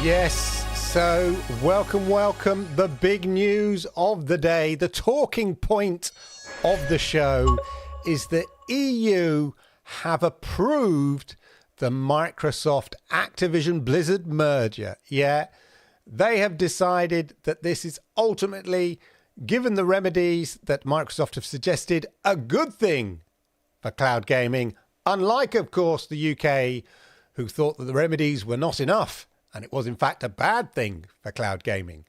Yes, so welcome. The big news of the day, the talking point of the show is that EU have approved the Microsoft Activision Blizzard merger. Yeah, they have decided that this is ultimately, given the remedies that Microsoft have suggested, a good thing for cloud gaming, unlike, of course, the UK, who thought that the remedies were not enough. And it was, in fact, a bad thing for cloud gaming.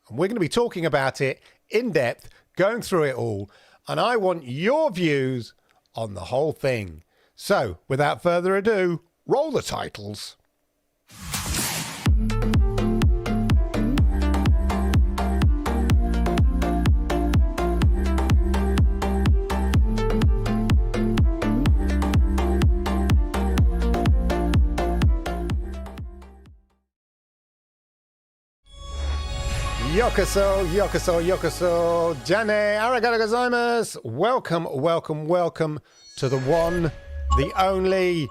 And we're going to be talking about it in depth, going through it all. And I want your views on the whole thing. So, without further ado, roll the titles. Yokoso, Jane, arigato gozaimasu. Welcome to the one, the only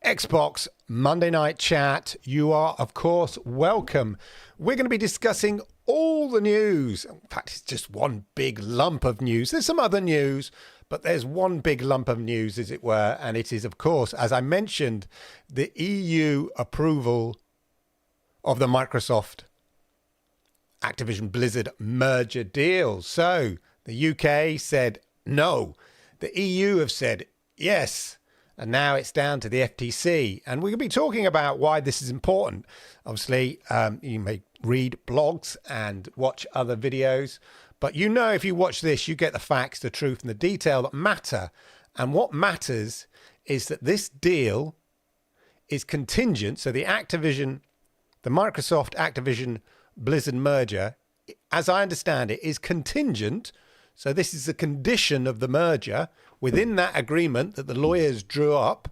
Xbox Monday Night Chat. You are, of course, welcome. We're going to be discussing all the news. In fact, it's just one big lump of news. There's some other news, but there's one big lump of news, as it were, and it is, of course, as I mentioned, the EU approval of the Microsoft Activision Blizzard merger deal. So the UK said no. The EU have said yes. And now it's down to the FTC. And we're going to be talking about why this is important. Obviously, you may read blogs and watch other videos. But you know, if you watch this, you get the facts, the truth, and the detail that matter. And what matters is that this deal is contingent. So the Microsoft Activision Blizzard merger, as I understand it, is contingent. So this is a condition of the merger within that agreement that the lawyers drew up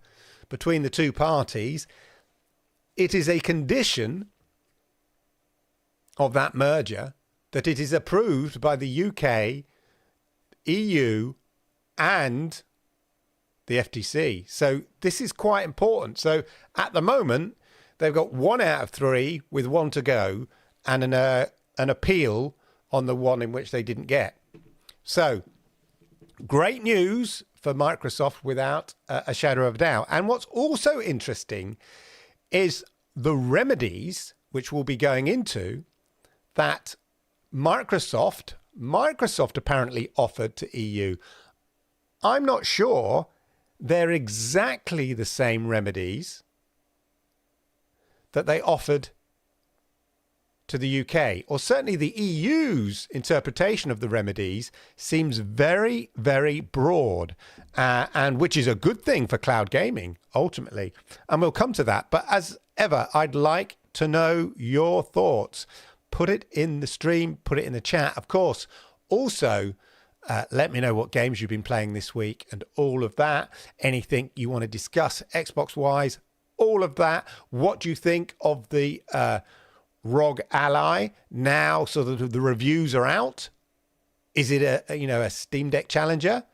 between the two parties. It is a condition of that merger that it is approved by the UK, EU, and the FTC. So this is quite important. So at the moment, they've got 1 out of 3 with 1 to go, and an appeal on the one in which they didn't get. So, great news for Microsoft without a shadow of a doubt. And what's also interesting is the remedies, which we'll be going into, that Microsoft apparently offered to EU. I'm not sure they're exactly the same remedies that they offered to the UK, or certainly the EU's interpretation of the remedies seems very, very broad, and which is a good thing for cloud gaming, ultimately. And we'll come to that. But as ever, I'd like to know your thoughts. Put it in the stream, put it in the chat. Of course, also, let me know what games you've been playing this week and all of that. Anything you want to discuss Xbox-wise, all of that. What do you think of the ROG Ally? Now sort of the reviews are out. Is it a Steam Deck challenger?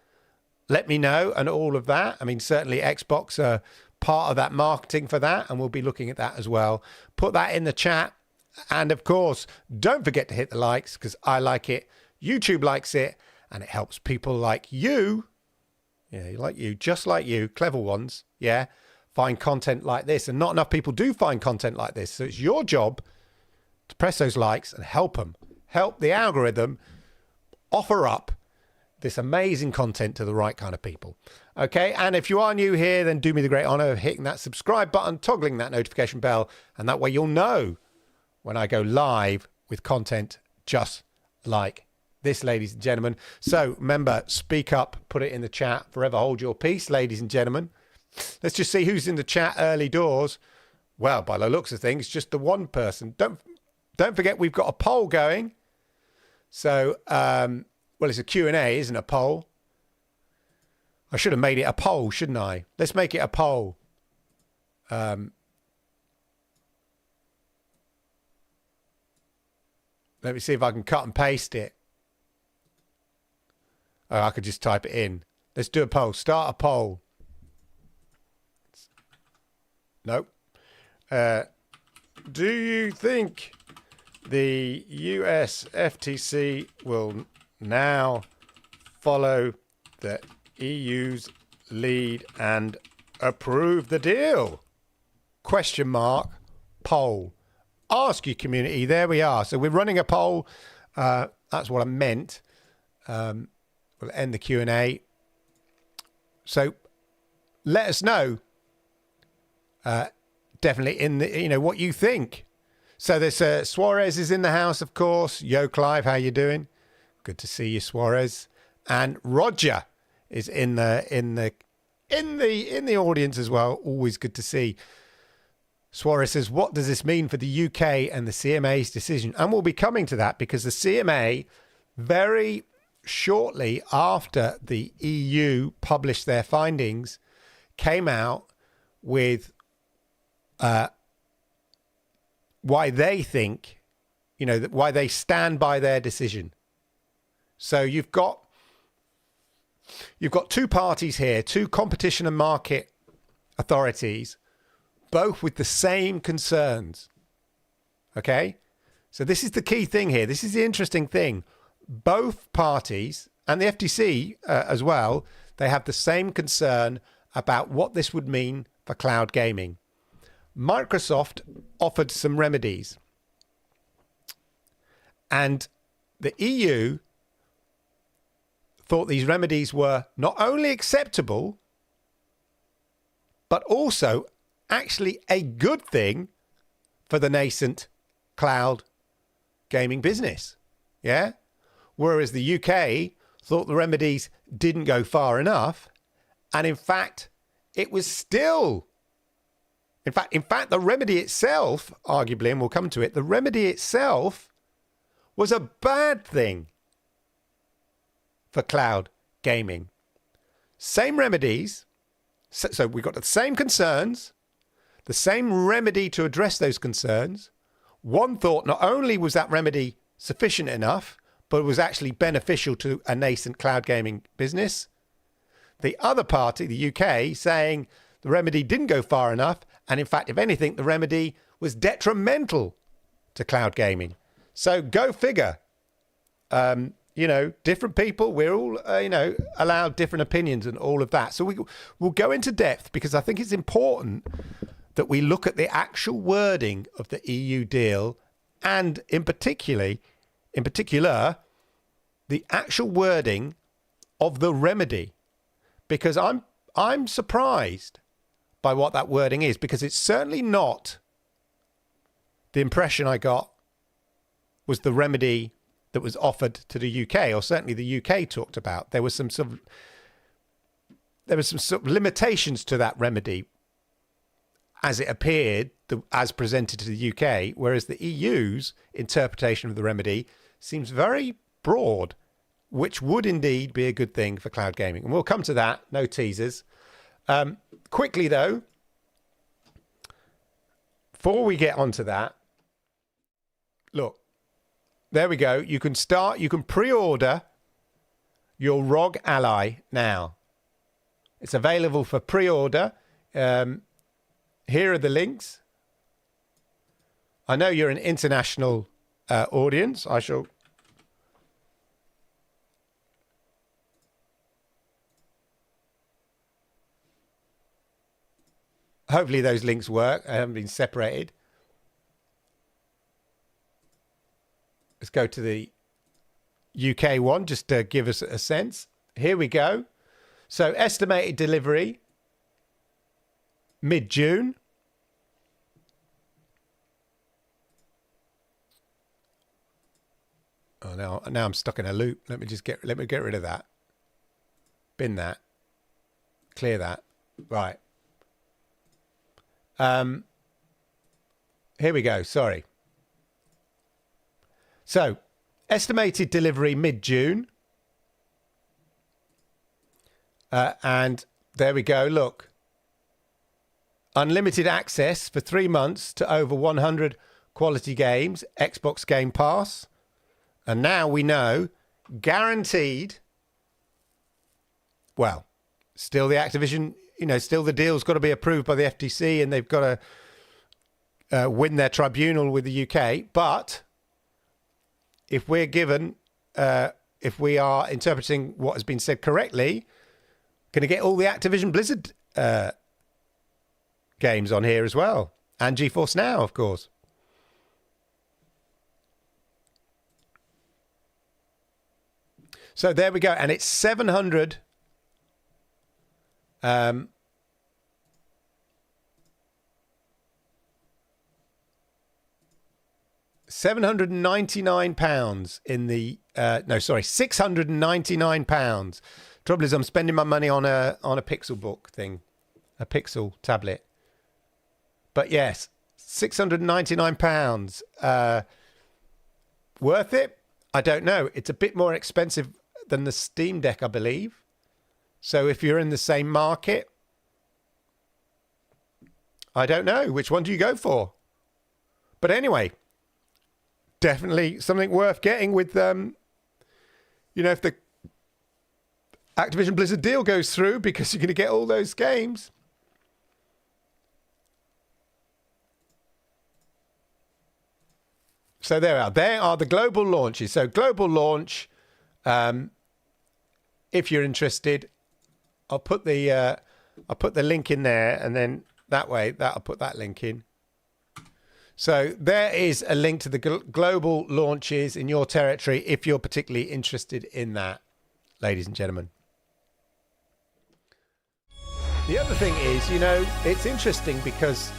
Let me know, and all of that. I mean, certainly Xbox are part of that marketing for that, and we'll be looking at that as well. Put that in the chat. And of course, don't forget to hit the likes, because I like it, YouTube likes it, and it helps people like you, just like you, clever ones, find content like this. And not enough people do find content like this. So it's your job to press those likes and help the algorithm offer up this amazing content to the right kind of people. Okay, and if you are new here, then do me the great honor of hitting that subscribe button, toggling that notification bell, and that way you'll know when I go live with content just like this, ladies and gentlemen. So remember, speak up, put it in the chat, forever hold your peace, ladies and gentlemen. Let's just see who's in the chat early doors. Well, by the looks of things, just the one person. Don't forget, we've got a poll going. So, well, it's a Q&A, isn't it? A poll. I should have made it a poll, shouldn't I? Let's make it a poll. Let me see if I can cut and paste it. Oh, I could just type it in. Let's do a poll. Start a poll. Nope. do you think the US FTC will now follow the EU's lead and approve the deal? Question mark. Poll. Ask your community. There we are. So we're running a poll. That's what I meant. We'll end the Q&A. So let us know. Definitely in the, what you think. So there's Suarez is in the house, of course. Yo, Clive, how you doing? Good to see you, Suarez. And Roger is in the audience as well. Always good to see. Suarez says, what does this mean for the UK and the CMA's decision? And we'll be coming to that because the CMA, very shortly after the EU published their findings, came out with why they think, why they stand by their decision. So you've got two parties here, two competition and market authorities, both with the same concerns. Okay? So this is the key thing here. This is the interesting thing. Both parties, and the FTC as well, they have the same concern about what this would mean for cloud gaming. Microsoft offered some remedies. And the EU thought these remedies were not only acceptable, but also actually a good thing for the nascent cloud gaming business. Yeah? Whereas the UK thought the remedies didn't go far enough. And in fact, it was still... In fact, the remedy itself, arguably, and we'll come to it, the remedy itself was a bad thing for cloud gaming. Same remedies. So we got the same concerns, the same remedy to address those concerns. One thought not only was that remedy sufficient enough, but it was actually beneficial to a nascent cloud gaming business. The other party, the UK, saying the remedy didn't go far enough. And in fact, if anything, the remedy was detrimental to cloud gaming. So go figure. Different people, we're all, allowed different opinions and all of that. So we'll go into depth because I think it's important that we look at the actual wording of the EU deal and in particular, the actual wording of the remedy, because I'm surprised by what that wording is, because it's certainly not the impression I got was the remedy that was offered to the UK, or certainly the UK talked about. There was some sort of limitations to that remedy as it appeared, as presented to the UK, whereas the EU's interpretation of the remedy seems very broad, which would indeed be a good thing for cloud gaming. And we'll come to that, no teasers. Quickly, though, before we get onto that, look, there we go. You can pre-order your ROG Ally now. It's available for pre-order. Here are the links. I know you're an international audience. I shall... Hopefully those links work. I haven't been separated. Let's go to the UK one just to give us a sense. Here we go. So estimated delivery mid-June. Oh, now I'm stuck in a loop. Let me get rid of that. Bin that. Clear that. Right. Here we go. Sorry. So, estimated delivery mid-June. And there we go. Look. Unlimited access for 3 months to over 100 quality games. Xbox Game Pass. And now we know, guaranteed, well, still the Activision, still the deal's got to be approved by the FTC, and they've got win their tribunal with the UK. But if we're given, if we are interpreting what has been said correctly, going to get all the Activision Blizzard games on here as well. And GeForce Now, of course. So there we go. And it's 700... £799 in the £699. Trouble is, I'm spending my money on a Pixel book thing, a Pixel tablet. But yes, £699. Worth it? I don't know. It's a bit more expensive than the Steam Deck, I believe. So if you're in the same market, I don't know. Which one do you go for? But anyway, definitely something worth getting with, if the Activision Blizzard deal goes through, because you're going to get all those games. So there are. There are the global launches. So global launch, if you're interested, I'll put the link in there, and then that way I'll put that link in. So there is a link to the global launches in your territory if you're particularly interested in that, ladies and gentlemen. The other thing is, it's interesting because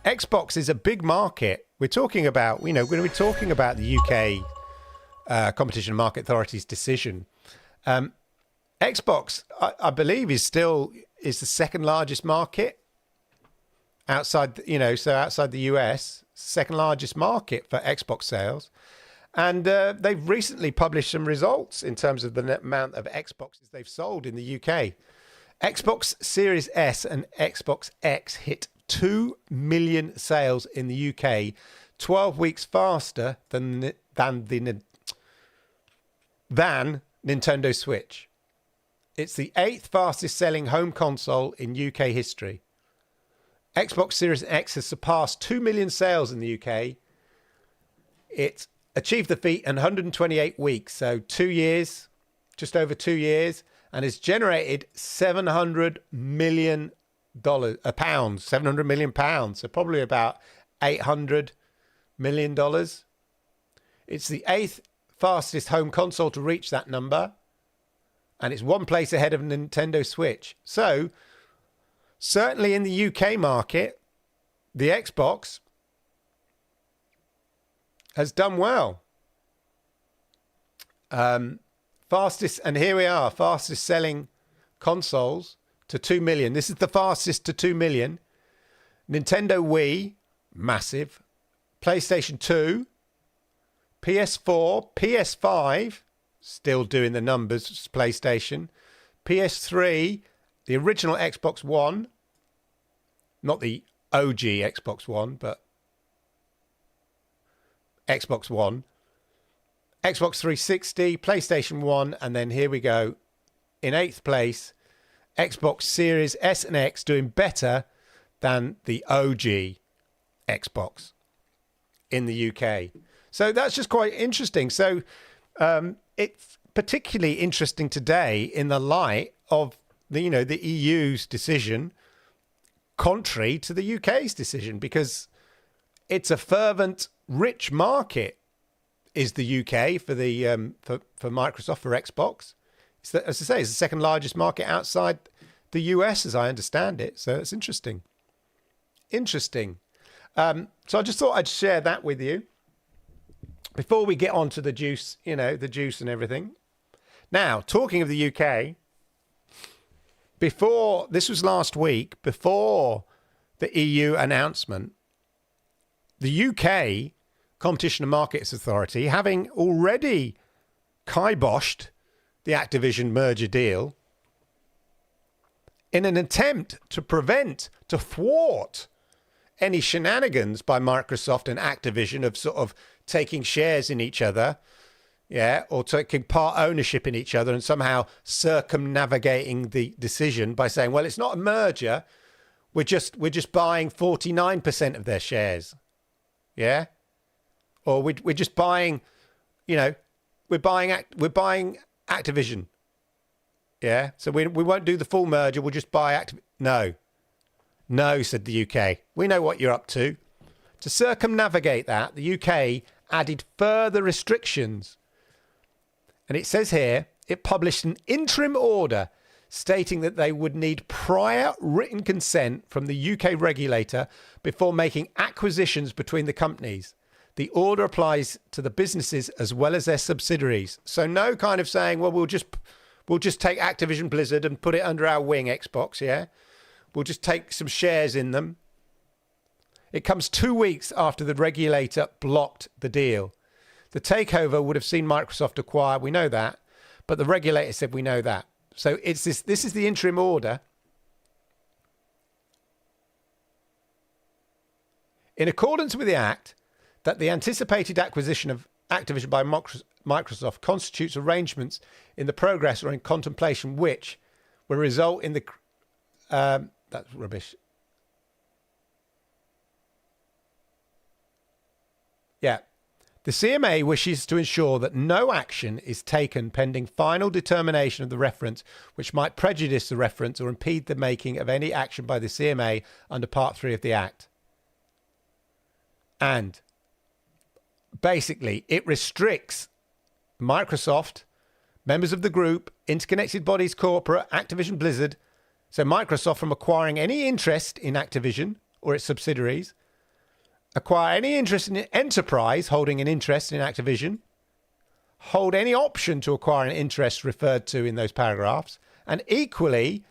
Xbox is a big market. We're talking about, we're going to be talking about the UK Competition and Market Authority's decision. Xbox, I believe, is the second largest market outside, outside the US, second largest market for Xbox sales. And they've recently published some results in terms of the amount of Xboxes they've sold in the UK. Xbox Series S and Xbox X hit 2 million sales in the UK, 12 weeks faster than Nintendo Switch. It's the 8th fastest selling home console in UK history. Xbox Series X has surpassed 2 million sales in the UK. It achieved the feat in 128 weeks, so 2 years, just over 2 years, and has generated £700 million, so probably about $800 million. It's the 8th fastest home console to reach that number, and it's one place ahead of Nintendo Switch. So certainly in the UK market, the Xbox has done well. Fastest selling consoles to 2 million. This is the fastest to 2 million. Nintendo Wii, massive. PlayStation 2, PS4, PS5, still doing the numbers, PlayStation. PS3, the original Xbox One, not the OG Xbox One, but Xbox One. Xbox 360, PlayStation 1, and then here we go. In 8th place, Xbox Series S and X, doing better than the OG Xbox in the UK. So that's just quite interesting. So it's particularly interesting today in the light of the EU's decision, contrary to the UK's decision, because it's a fervent, rich market. Is the UK for the for Microsoft, for Xbox? As I say, it's the second largest market outside the US, as I understand it. So it's interesting. Interesting. So I just thought I'd share that with you before we get on to the juice, the juice and everything. Now, talking of the UK, this was last week, before the EU announcement, the UK Competition and Markets Authority, having already kiboshed the Activision merger deal in an attempt to thwart any shenanigans by Microsoft and Activision of sort of taking shares in each other, or taking part ownership in each other and somehow circumnavigating the decision by saying, well, it's not a merger. we're just buying 49% of their shares. Yeah? Or we're just buying, we're buying Activision. Yeah? So we won't do the full merger, we'll just buy Activision. No, said the UK. We know what you're up to. To circumnavigate that, the UK added further restrictions. And it says here, it published an interim order stating that they would need prior written consent from the UK regulator before making acquisitions between the companies. The order applies to the businesses as well as their subsidiaries. So no kind of saying, well, we'll just take Activision Blizzard and put it under our wing, Xbox, yeah? We'll just take some shares in them. It comes 2 weeks after the regulator blocked the deal. The takeover would have seen Microsoft acquire, we know that, but the regulator said we know that. So it's this is the interim order. In accordance with the Act, that the anticipated acquisition of Activision by Microsoft constitutes arrangements in the progress or in contemplation which will result in the... that's rubbish. Yeah. The CMA wishes to ensure that no action is taken pending final determination of the reference which might prejudice the reference or impede the making of any action by the CMA under Part 3 of the Act. And basically, it restricts Microsoft, members of the group, interconnected bodies, corporate, Activision Blizzard, so Microsoft from acquiring any interest in Activision or its subsidiaries, acquire any interest in enterprise holding an interest in Activision, hold any option to acquire an interest referred to in those paragraphs, and equally,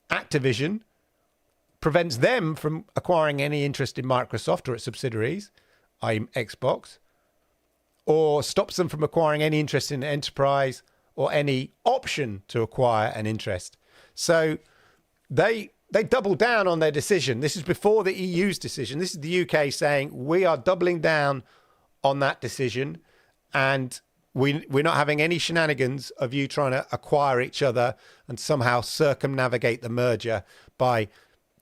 Activision prevents them from acquiring any interest in Microsoft or its subsidiaries, i.e. Xbox, or stops them from acquiring any interest in enterprise or any option to acquire an interest. So they double down on their decision. This is before the EU's decision. This is the UK saying we are doubling down on that decision, and we're not having any shenanigans of you trying to acquire each other and somehow circumnavigate the merger by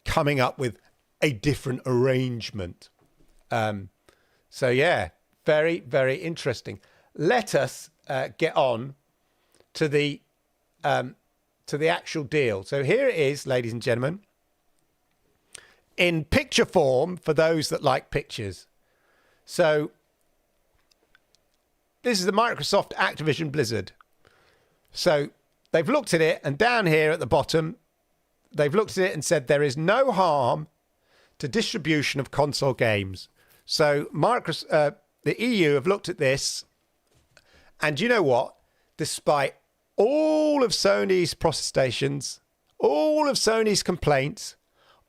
coming up with a different arrangement. So yeah, very, very interesting. Let us get on to the actual deal. So here it is, ladies and gentlemen, in picture form for those that like pictures. So this is the Microsoft Activision Blizzard. So they've looked at it, and down here at the bottom, they've looked at it and said there is no harm to distribution of console games. So the EU have looked at this, and you know what? Despite all of Sony's protestations, all of Sony's complaints,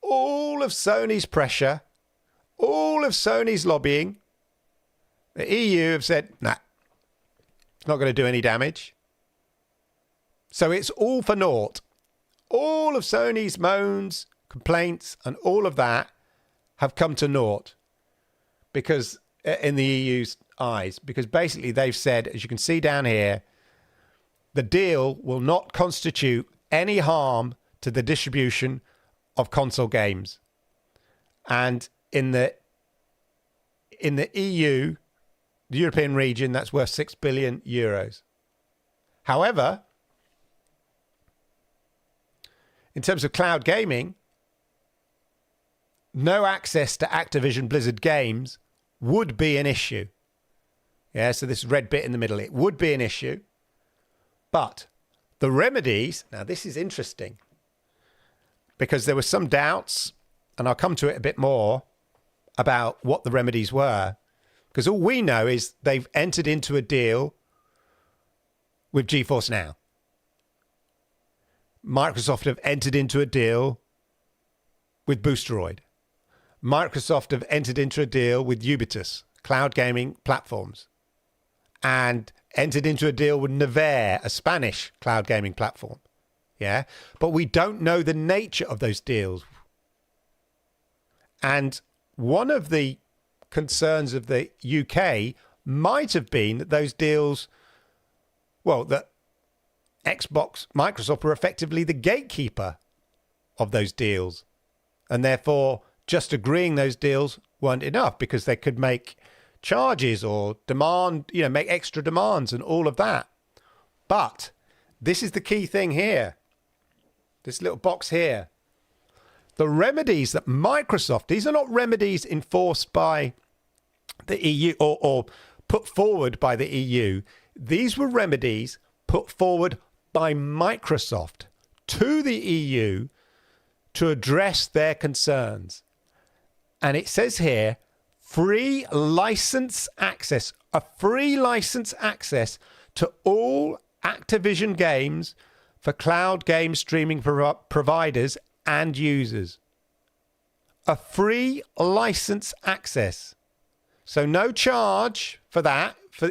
all of Sony's pressure, all of Sony's lobbying, the EU have said, nah, it's not going to do any damage. So it's all for naught. All of Sony's moans, complaints, and all of that have come to naught because in the EU's eyes, because basically they've said, as you can see down here, the deal will not constitute any harm to the distribution of console games. And in the EU, the European region, that's worth 6 billion euros. However, in terms of cloud gaming, no access to Activision Blizzard games would be an issue. Yeah, so this red bit in the middle, it would be an issue. But the remedies, now this is interesting, because there were some doubts, and I'll come to it a bit more, about what the remedies were. Because all we know is they've entered into a deal with GeForce Now. Microsoft have entered into a deal with Boosteroid. Microsoft have entered into a deal with Ubitus, cloud gaming platforms, and entered into a deal with Nevere, a Spanish cloud gaming platform. Yeah, but we don't know the nature of those deals. And one of the concerns of the UK might have been that those deals, well, that Xbox, Microsoft were effectively the gatekeeper of those deals. And therefore, just agreeing those deals weren't enough because they could make charges or demand, make extra demands and all of that. But this is the key thing here. This little box here. The remedies that Microsoft, these are not remedies enforced by the EU or put forward by the EU. These were remedies put forward by Microsoft to the EU to address their concerns. And it says here, free license access, a free license access to all Activision games for cloud game streaming providers and users. A free license access. So no charge for that. For,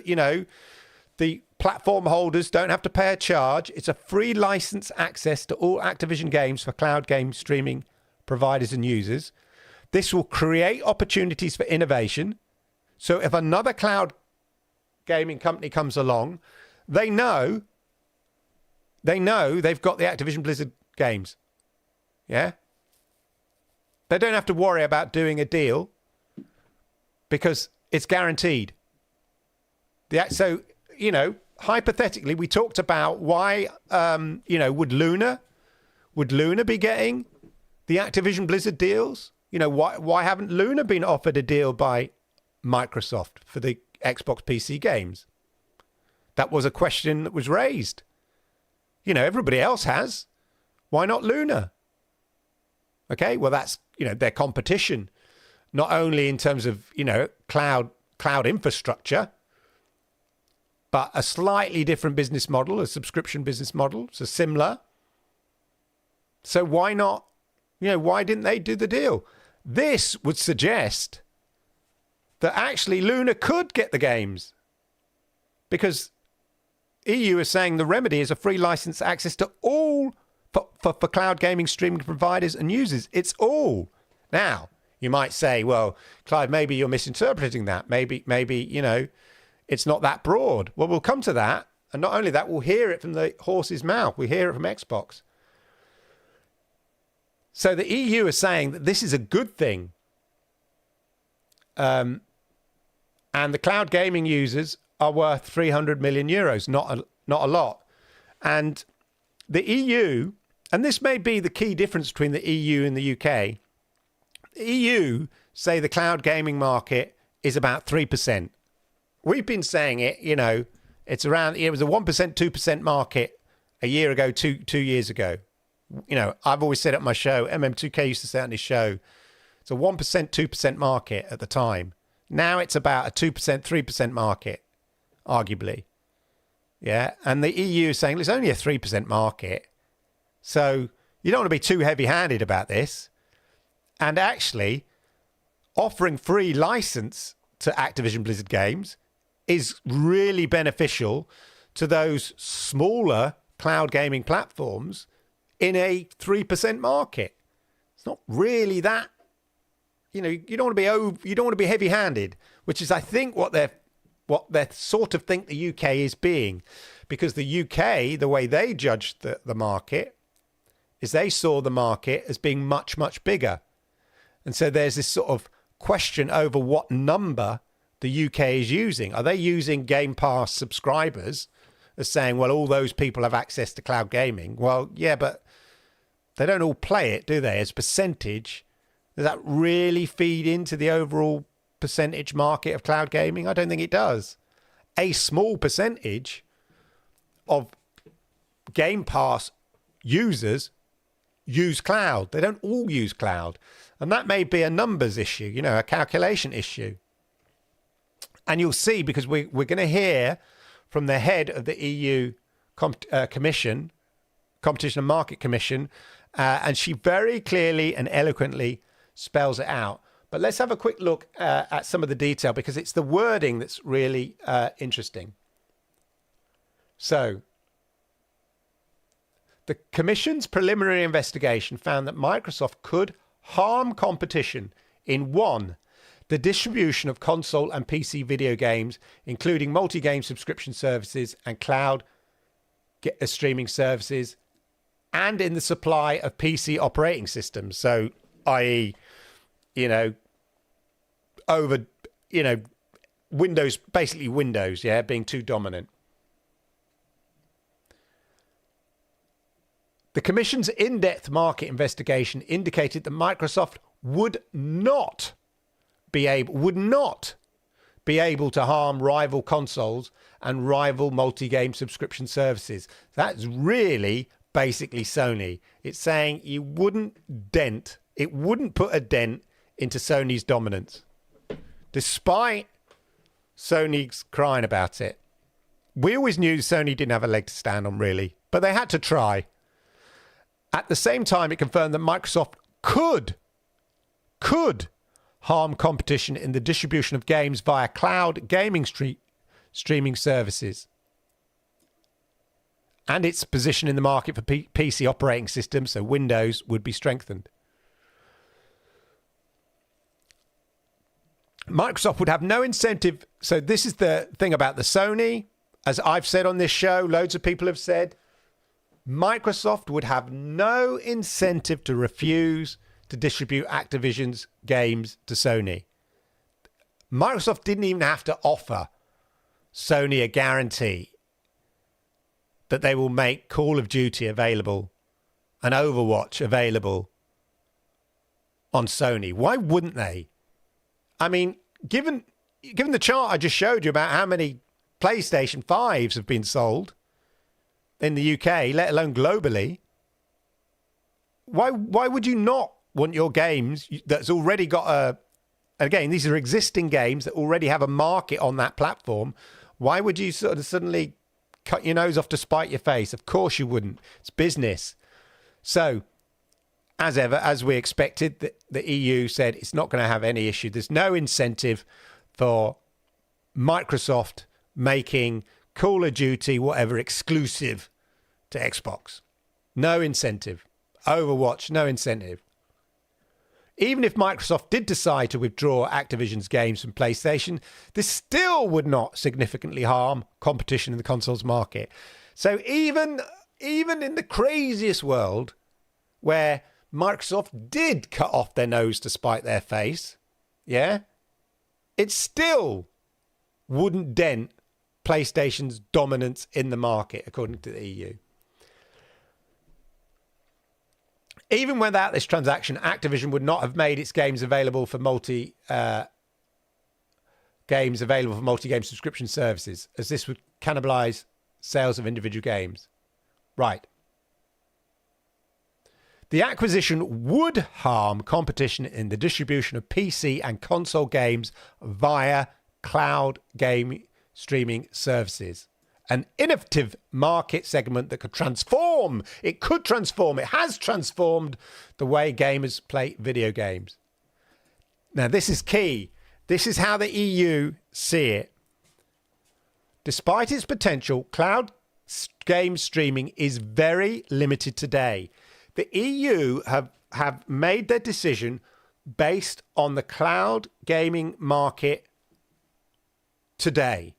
the platform holders don't have to pay a charge. It's a free license access to all Activision games for cloud game streaming providers and users. This will create opportunities for innovation. So if another cloud gaming company comes along, they know they've got the Activision Blizzard games. Yeah? They don't have to worry about doing a deal because it's guaranteed. So, hypothetically, we talked about why, would Luna be getting the Activision Blizzard deals? Why haven't Luna been offered a deal by Microsoft for the Xbox PC games? That was a question that was raised. Everybody else has. Why not Luna? Okay, well, that's, their competition, not only in terms of, cloud infrastructure, but a slightly different business model, a subscription business model, so similar. So why not, why didn't they do the deal? This would suggest that actually Luna could get the games because EU is saying the remedy is a free license access to all for cloud gaming streaming providers and users. It's all. Now, you might say, well, Clive, maybe you're misinterpreting that. Maybe, it's not that broad. Well, we'll come to that. And not only that, we'll hear it from the horse's mouth. We hear it from Xbox. So the EU is saying that this is a good thing. And the cloud gaming users are worth 300 million euros, not a lot. And the EU, and this may be the key difference between the EU and the UK, the EU say the cloud gaming market is about 3%. We've been saying it, it's around, it was a 1%, 2% market a year ago, two years ago. I've always said it on my show, MM2K used to say it on his show, it's a 1%, 2% market at the time. Now it's about a 2%, 3% market, arguably. Yeah, and the EU is saying it's only a 3% market. So you don't want to be too heavy-handed about this. And actually, offering free license to Activision Blizzard games is really beneficial to those smaller cloud gaming platforms in a 3% market. It's not really that, you don't want to be heavy-handed, which is, I think, what they sort of think the UK is being, because the UK, the way they judged the market is they saw the market as being much, much bigger. And so there's this sort of question over what number the UK is using. Are they using Game Pass subscribers as saying, well, all those people have access to cloud gaming? Well, yeah, but they don't all play it, do they? As percentage, does that really feed into the overall percentage market of cloud gaming? I don't think it does. A small percentage of Game Pass users use cloud. They don't all use cloud. And that may be a numbers issue, a calculation issue. And you'll see, because we're going to hear from the head of the EU Commission, Competition and Market Commission, and she very clearly and eloquently spells it out. But let's have a quick look at some of the detail, because it's the wording that's really interesting. So, the Commission's preliminary investigation found that Microsoft could harm competition in 1, the distribution of console and PC video games, including multi-game subscription services and cloud streaming services, and in the supply of PC operating systems. So i.e., over, Windows, basically Windows, being too dominant. The Commission's in-depth market investigation indicated that Microsoft would not be able to harm rival consoles and rival multi-game subscription services. That's really basically Sony. It's saying it wouldn't put a dent into Sony's dominance, despite Sony's crying about it. We always knew Sony didn't have a leg to stand on, really, but they had to try. At the same time, it confirmed that Microsoft could harm competition in the distribution of games via cloud gaming streaming services, and its position in the market for PC operating systems, so Windows, would be strengthened. Microsoft would have no incentive. So this is the thing about the Sony. As I've said on this show, loads of people have said, Microsoft would have no incentive to refuse to distribute Activision's games to Sony. Microsoft didn't even have to offer Sony a guarantee that they will make Call of Duty available and Overwatch available on Sony. Why wouldn't they? I mean, given the chart I just showed you about how many PlayStation 5s have been sold in the UK, let alone globally, why would you not want your games that's already got again, these are existing games that already have a market on that platform. Why would you sort of suddenly cut your nose off to spite your face? Of course you wouldn't. It's business. So, as ever, as we expected, the EU said it's not going to have any issue. There's no incentive for Microsoft making Call of Duty, whatever, exclusive to Xbox. No incentive. Overwatch, no incentive. Even if Microsoft did decide to withdraw Activision's games from PlayStation, this still would not significantly harm competition in the consoles market. So even in the craziest world where Microsoft did cut off their nose to spite their face, it still wouldn't dent PlayStation's dominance in the market, according to the EU. Even without this transaction, Activision would not have made its games available for multi-game subscription services, as this would cannibalize sales of individual games. Right. The acquisition would harm competition in the distribution of PC and console games via cloud game streaming services. An innovative market segment that could transform. It could transform. It has transformed the way gamers play video games. Now, this is key. This is how the EU see it. Despite its potential, cloud game streaming is very limited today. The EU have made their decision based on the cloud gaming market today,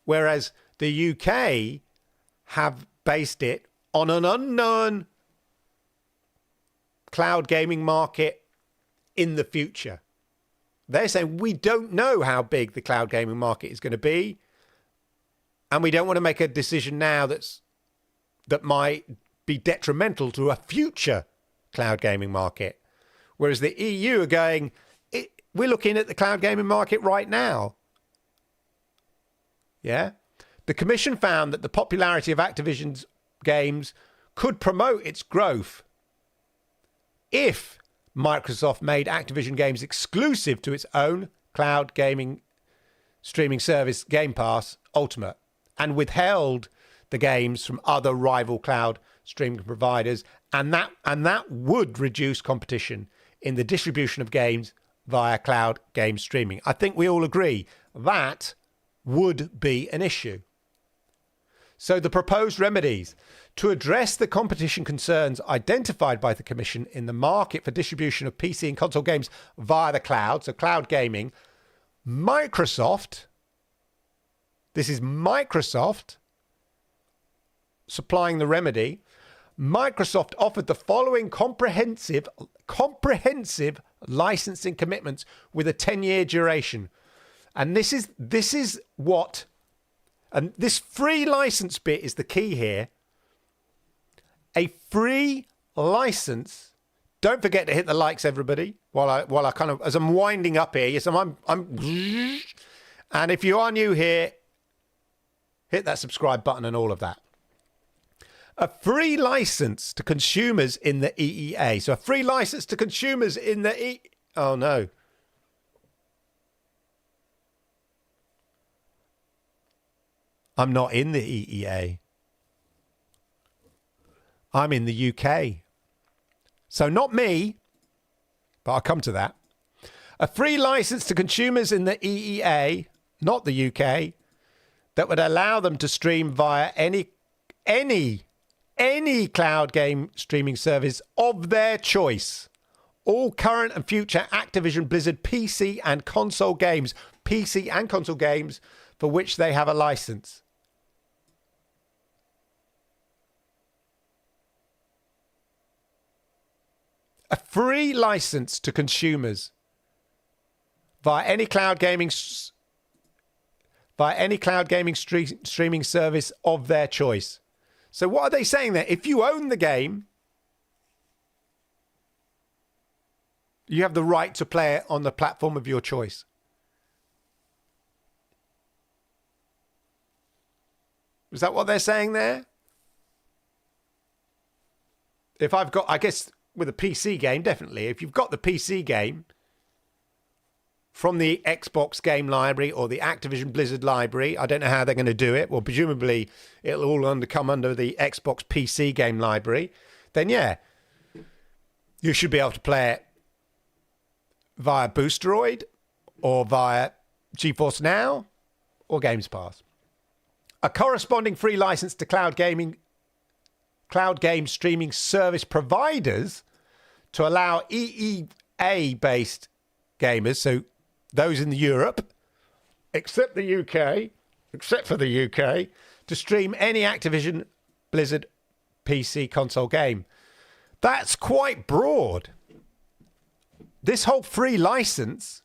whereas the UK have based it on an unknown cloud gaming market in the future. They're saying we don't know how big the cloud gaming market is going to be, and we don't want to make a decision now that might be detrimental to a future cloud gaming market. Whereas the EU are going, we're looking at the cloud gaming market right now. Yeah? The Commission found that the popularity of Activision's games could promote its growth if Microsoft made Activision games exclusive to its own cloud gaming streaming service, Game Pass Ultimate, and withheld the games from other rival cloud streaming providers, and that would reduce competition in the distribution of games via cloud game streaming. I think we all agree that would be an issue. So the proposed remedies to address the competition concerns identified by the Commission in the market for distribution of PC and console games via the cloud, so cloud gaming, Microsoft, this is Microsoft supplying the remedy, Microsoft offered the following comprehensive licensing commitments with a 10-year duration. And this is what, and this free license bit is the key here. A free license. Don't forget to hit the likes, everybody, while I kind of, as I'm winding up here. Yes, I'm and if you are new here, hit that subscribe button and all of that. A free license to consumers in the EEA. So a free license to consumers in the oh no. I'm not in the EEA. I'm in the UK. So not me, but I'll come to that. A free license to consumers in the EEA, not the UK, that would allow them to stream via any cloud game streaming service of their choice. All current and future Activision Blizzard PC and console games for which they have a license. A free license to consumers via any cloud gaming streaming service of their choice. So what are they saying there? If you own the game, you have the right to play it on the platform of your choice. Is that what they're saying there? If I've got, I guess with a PC game, definitely. If you've got the PC game from the Xbox game library or the Activision Blizzard library, I don't know how they're going to do it. Well, presumably it'll all come under the Xbox PC game library. Then, yeah, you should be able to play it via Boosteroid or via GeForce Now or Games Pass. A corresponding free license to cloud game streaming service providers to allow EEA-based gamers, so those in Europe, except for the UK, to stream any Activision Blizzard PC console game. That's quite broad. This whole free license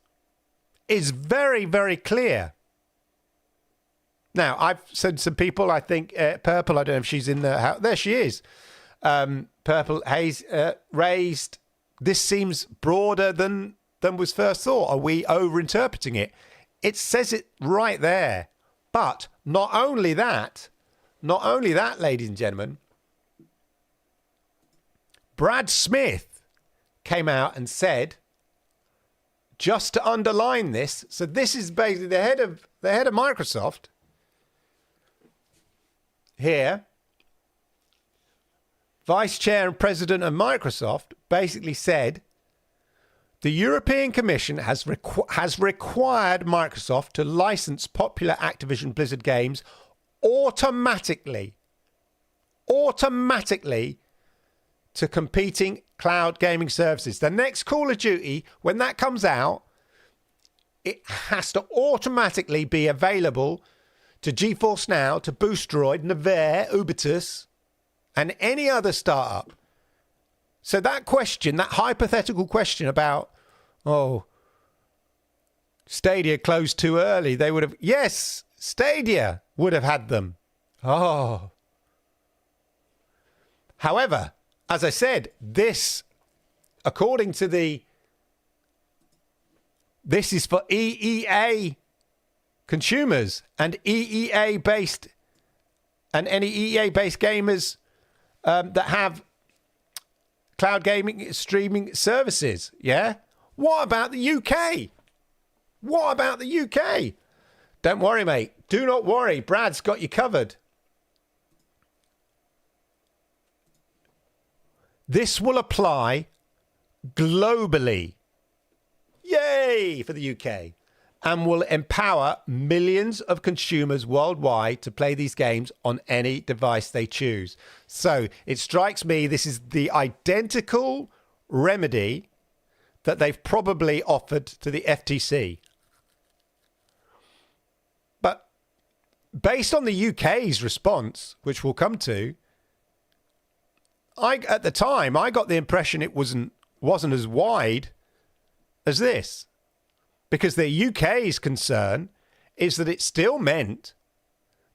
is very, very clear. Now, I've said some people, I think, Purple, I don't know if she's in the house. There she is. Purple Hayes raised, this seems broader than was first thought. Are we overinterpreting it? It says it right there. But not only that, ladies and gentlemen, Brad Smith came out and said, just to underline this, so this is basically the head of Microsoft here, Vice Chair and President of Microsoft, basically said the European Commission has required Microsoft to license popular Activision Blizzard games automatically to competing cloud gaming services. The next Call of Duty, when that comes out, it has to automatically be available to GeForce Now, to Boosteroid, Nevere, Ubitus, and any other startup. So that question, that hypothetical question about, oh, Stadia closed too early, they would have, yes, Stadia would have had them. Oh. However, as I said, this, according to this is for EEA consumers and EEA-based, and any EEA-based gamers that have cloud gaming streaming services, yeah? What about the UK? What about the UK? Don't worry, mate. Do not worry. Brad's got you covered. This will apply globally. Yay for the UK. And will empower millions of consumers worldwide to play these games on any device they choose. So it strikes me this is the identical remedy that they've probably offered to the FTC. But based on the UK's response, which we'll come to, at the time, I got the impression it wasn't as wide as this, because the UK's concern is that it still meant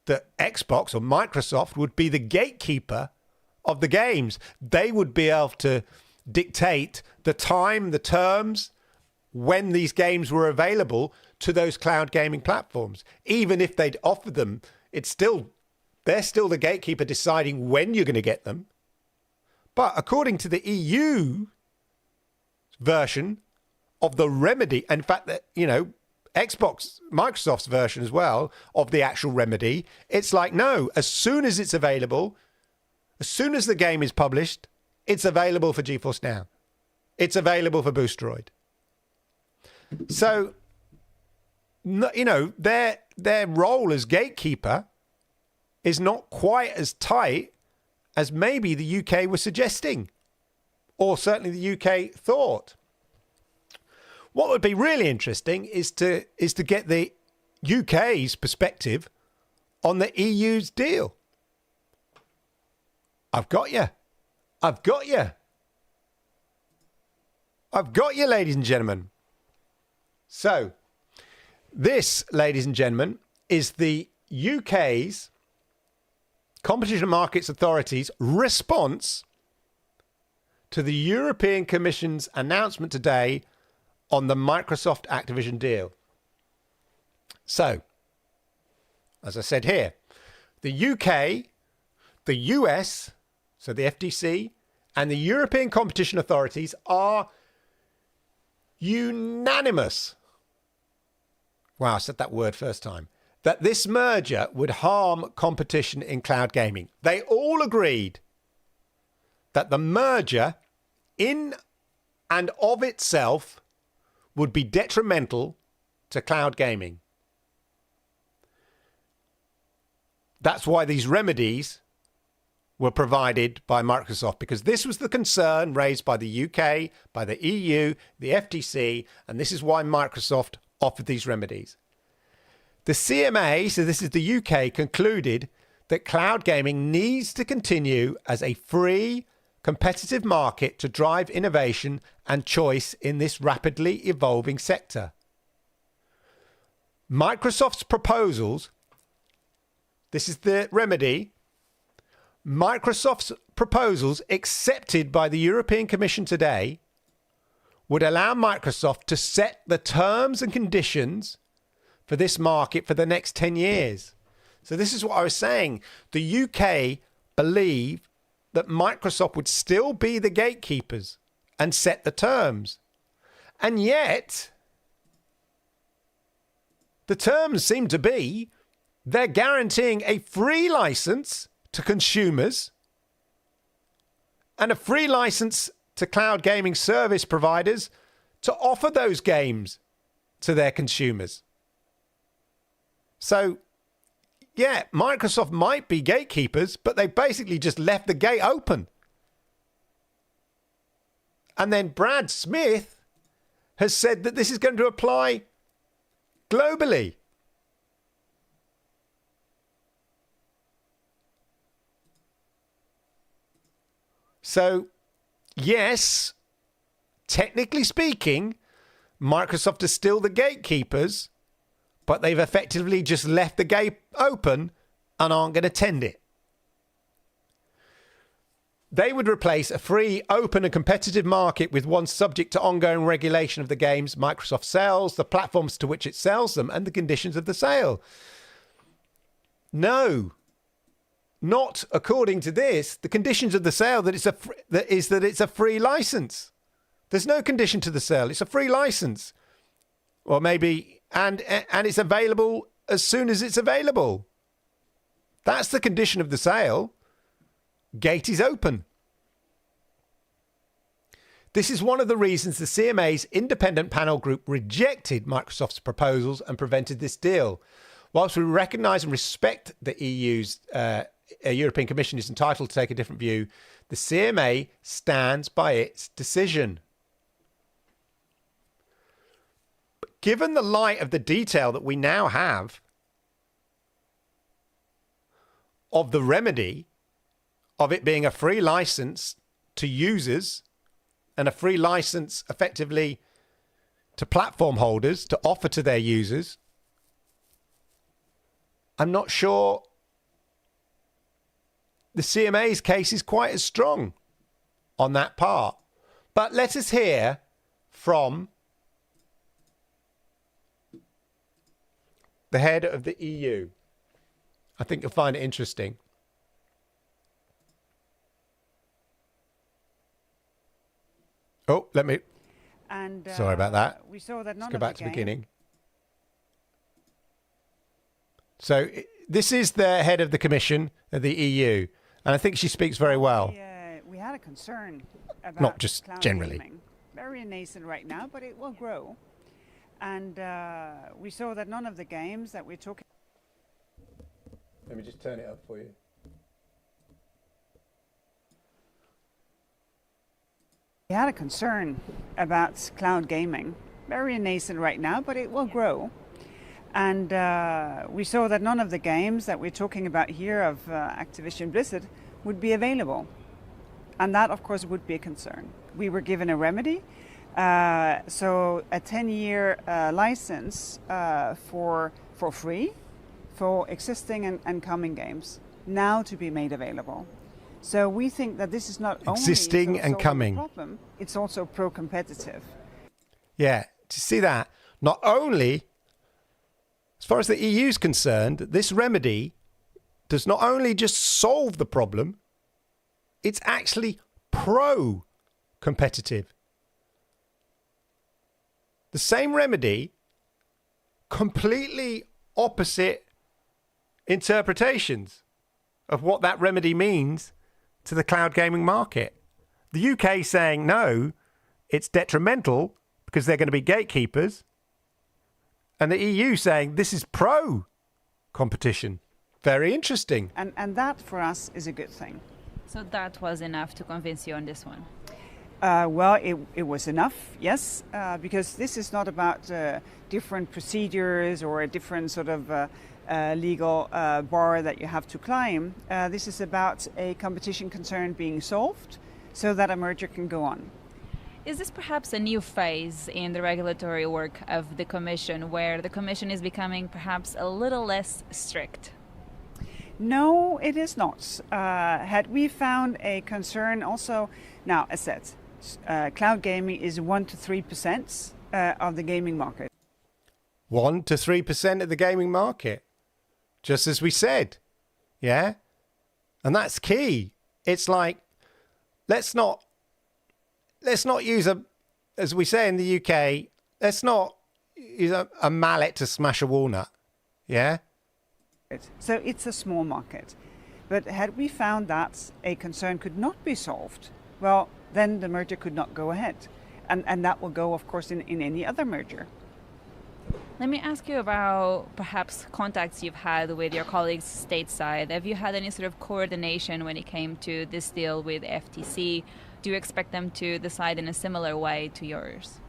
that Xbox or Microsoft would be the gatekeeper of the games. They would be able to dictate the time, the terms, when these games were available to those cloud gaming platforms. Even if they'd offered them, they're still the gatekeeper deciding when you're going to get them. But according to the EU version of the remedy, in fact, that, you know, Xbox, Microsoft's version as well of the actual remedy, it's like, no, as soon as it's available, as soon as the game is published, it's available for GeForce Now. It's available for Boosteroid. So, you know, their role as gatekeeper is not quite as tight as maybe the UK was suggesting, or certainly the UK thought. What would be really interesting is to get the UK's perspective on the EU's deal. I've got you. I've got you. I've got you, ladies and gentlemen. So, this, ladies and gentlemen, is the UK's Competition and Markets Authority's response to the European Commission's announcement today on the Microsoft Activision deal. So, as I said here, the UK, the US, so the FTC, and the European competition authorities are unanimous. Wow, I said that word first time. That this merger would harm competition in cloud gaming. They all agreed that the merger in and of itself would be detrimental to cloud gaming. That's why these remedies were provided by Microsoft, because this was the concern raised by the UK, by the EU, the FTC, and this is why Microsoft offered these remedies. The CMA, so this is the UK, concluded that cloud gaming needs to continue as a free, competitive market to drive innovation and choice in this rapidly evolving sector. Microsoft's proposals, this is the remedy, Microsoft's proposals accepted by the European Commission today would allow Microsoft to set the terms and conditions for this market for the next 10 years. So this is what I was saying. The UK believe that Microsoft would still be the gatekeepers and set the terms. And yet, the terms seem to be they're guaranteeing a free license to consumers and a free license to cloud gaming service providers to offer those games to their consumers. So, yeah, Microsoft might be gatekeepers, but they basically just left the gate open. And then Brad Smith has said that this is going to apply globally. So, yes, technically speaking, Microsoft is still the gatekeepers, but they've effectively just left the gate open and aren't going to tend it. They would replace a free, open and competitive market with one subject to ongoing regulation of the games Microsoft sells, the platforms to which it sells them, and the conditions of the sale. No, not according to this. The conditions of the sale that it's a free license. There's no condition to the sale. It's a free license. Or maybe, and it's available as soon as it's available. That's the condition of the sale. Gate is open. This is one of the reasons the CMA's independent panel group rejected Microsoft's proposals and prevented this deal. Whilst we recognise and respect the EU's European Commission is entitled to take a different view, the CMA stands by its decision. But given the light of the detail that we now have of the remedy, of it being a free license to users and a free license effectively to platform holders to offer to their users, I'm not sure the CMA's case is quite as strong on that part. But let us hear from the head of the EU. I think you'll find it interesting. Oh, sorry about that. We saw that none Let's go of back the to the game. beginning. So this is the head of the Commission of the EU, and I think she speaks very well. We had a concern about Not just cloud generally. gaming. Very nascent right now, but it will grow. And we saw that none of the games that we're talking. Let me just turn it up for you. We had a concern about cloud gaming. Very nascent right now, but it will grow. And we saw that none of the games that we're talking about here of Activision Blizzard would be available. And that, of course, would be a concern. We were given a remedy. So a 10-year license for free for existing and coming games now to be made available. So we think that this is not existing only and coming. Problem, it's also pro-competitive. Yeah, to see that, not only, as far as the EU is concerned, this remedy does not only just solve the problem, it's actually pro-competitive. The same remedy, completely opposite interpretations of what that remedy means to the cloud gaming market. The UK saying no, it's detrimental because they're going to be gatekeepers. And the EU saying this is pro-competition. Very interesting. And that for us is a good thing. So that was enough to convince you on this one? Well, it was enough, yes, because this is not about different procedures or a different sort of legal bar that you have to climb. This is about a competition concern being solved so that a merger can go on. Is this perhaps a new phase in the regulatory work of the Commission, where the Commission is becoming perhaps a little less strict? No, it is not. Had we found a concern also, now as said, cloud gaming is 1 to 3% of the gaming market. 1 to 3% of the gaming market, just as we said. Yeah? And that's key. It's like, let's not use as we say in the UK, let's not use a mallet to smash a walnut. Yeah? So it's a small market. But had we found that a concern could not be solved, well, then the merger could not go ahead. And that will go, of course, in any other merger. Let me ask you about perhaps contacts you've had with your colleagues stateside. Have you had any sort of coordination when it came to this deal with FTC? Do you expect them to decide in a similar way to yours?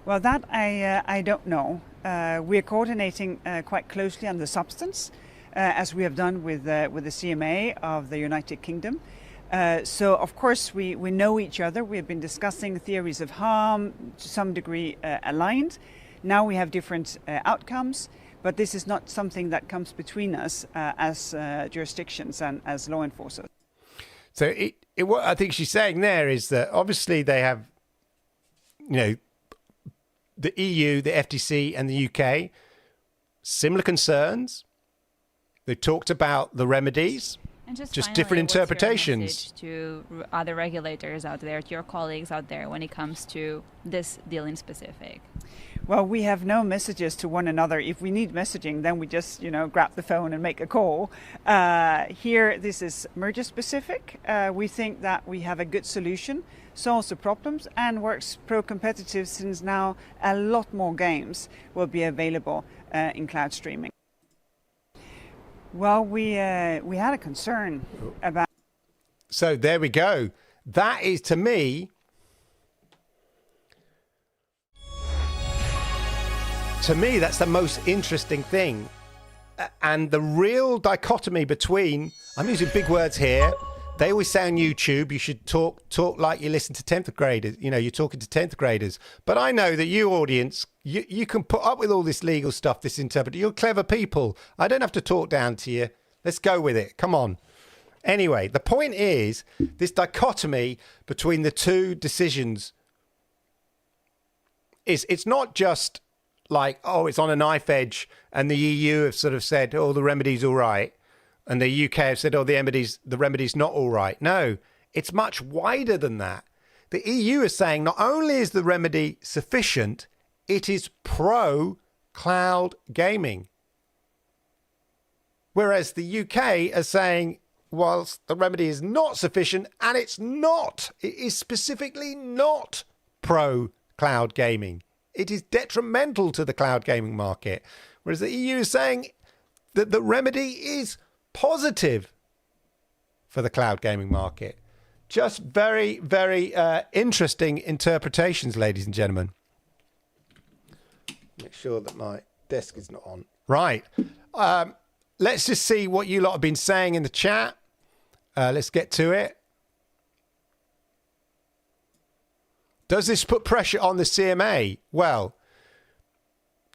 Well, that I don't know. We're coordinating quite closely on the substance, as we have done with the CMA of the United Kingdom. So, of course, we know each other. We have been discussing theories of harm, to some degree aligned. Now we have different outcomes, but this is not something that comes between us as jurisdictions and as law enforcers. So what I think she's saying there is that obviously they have, the EU, the FTC and the UK, similar concerns. They talked about the remedies. And just finally, what's different interpretations. your message to other regulators out there, to your colleagues out there, when it comes to this deal in specific? Well, we have no messages to one another. If we need messaging, then we just, grab the phone and make a call. Here, this is merger specific. We think that we have a good solution, solves the problems, and works pro-competitive, since now a lot more games will be available in cloud streaming. Well, we had a concern about. So there we go. That is, to me, that's the most interesting thing. And the real dichotomy between, I'm using big words here, They always say on YouTube you should talk like you listen to 10th graders. You know, you're talking to 10th graders. But I know that you, audience, you can put up with all this legal stuff, this interpreter. You're clever people. I don't have to talk down to you. Let's go with it. Come on. Anyway, the point is this dichotomy between the two decisions is it's not just like, oh, it's on a knife edge and the EU have sort of said, oh, the remedy's all right. And the UK have said, oh, the remedy's not all right. No, it's much wider than that. The EU is saying not only is the remedy sufficient, it is pro-cloud gaming. Whereas the UK are saying, whilst the remedy is not sufficient, and it's not, it is specifically not pro-cloud gaming. It is detrimental to the cloud gaming market. Whereas the EU is saying that the remedy is positive for the cloud gaming market. Just very, very interesting interpretations, ladies and gentlemen. Make sure that my desk is not on. Right. Let's just see what you lot have been saying in the chat. Let's get to it. Does this put pressure on the CMA? Well,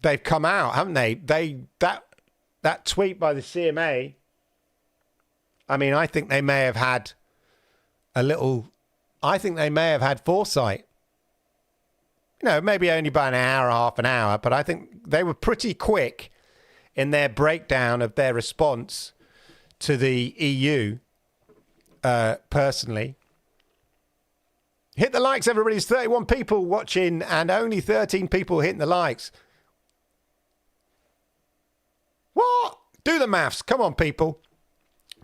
they've come out, haven't they? That tweet by the CMA, I mean, I think they may have had foresight. You know, maybe only by an hour or half an hour, but I think they were pretty quick in their breakdown of their response to the EU, personally. Hit the likes, everybody. There's 31 people watching and only 13 people hitting the likes. What? Do the maths. Come on, people.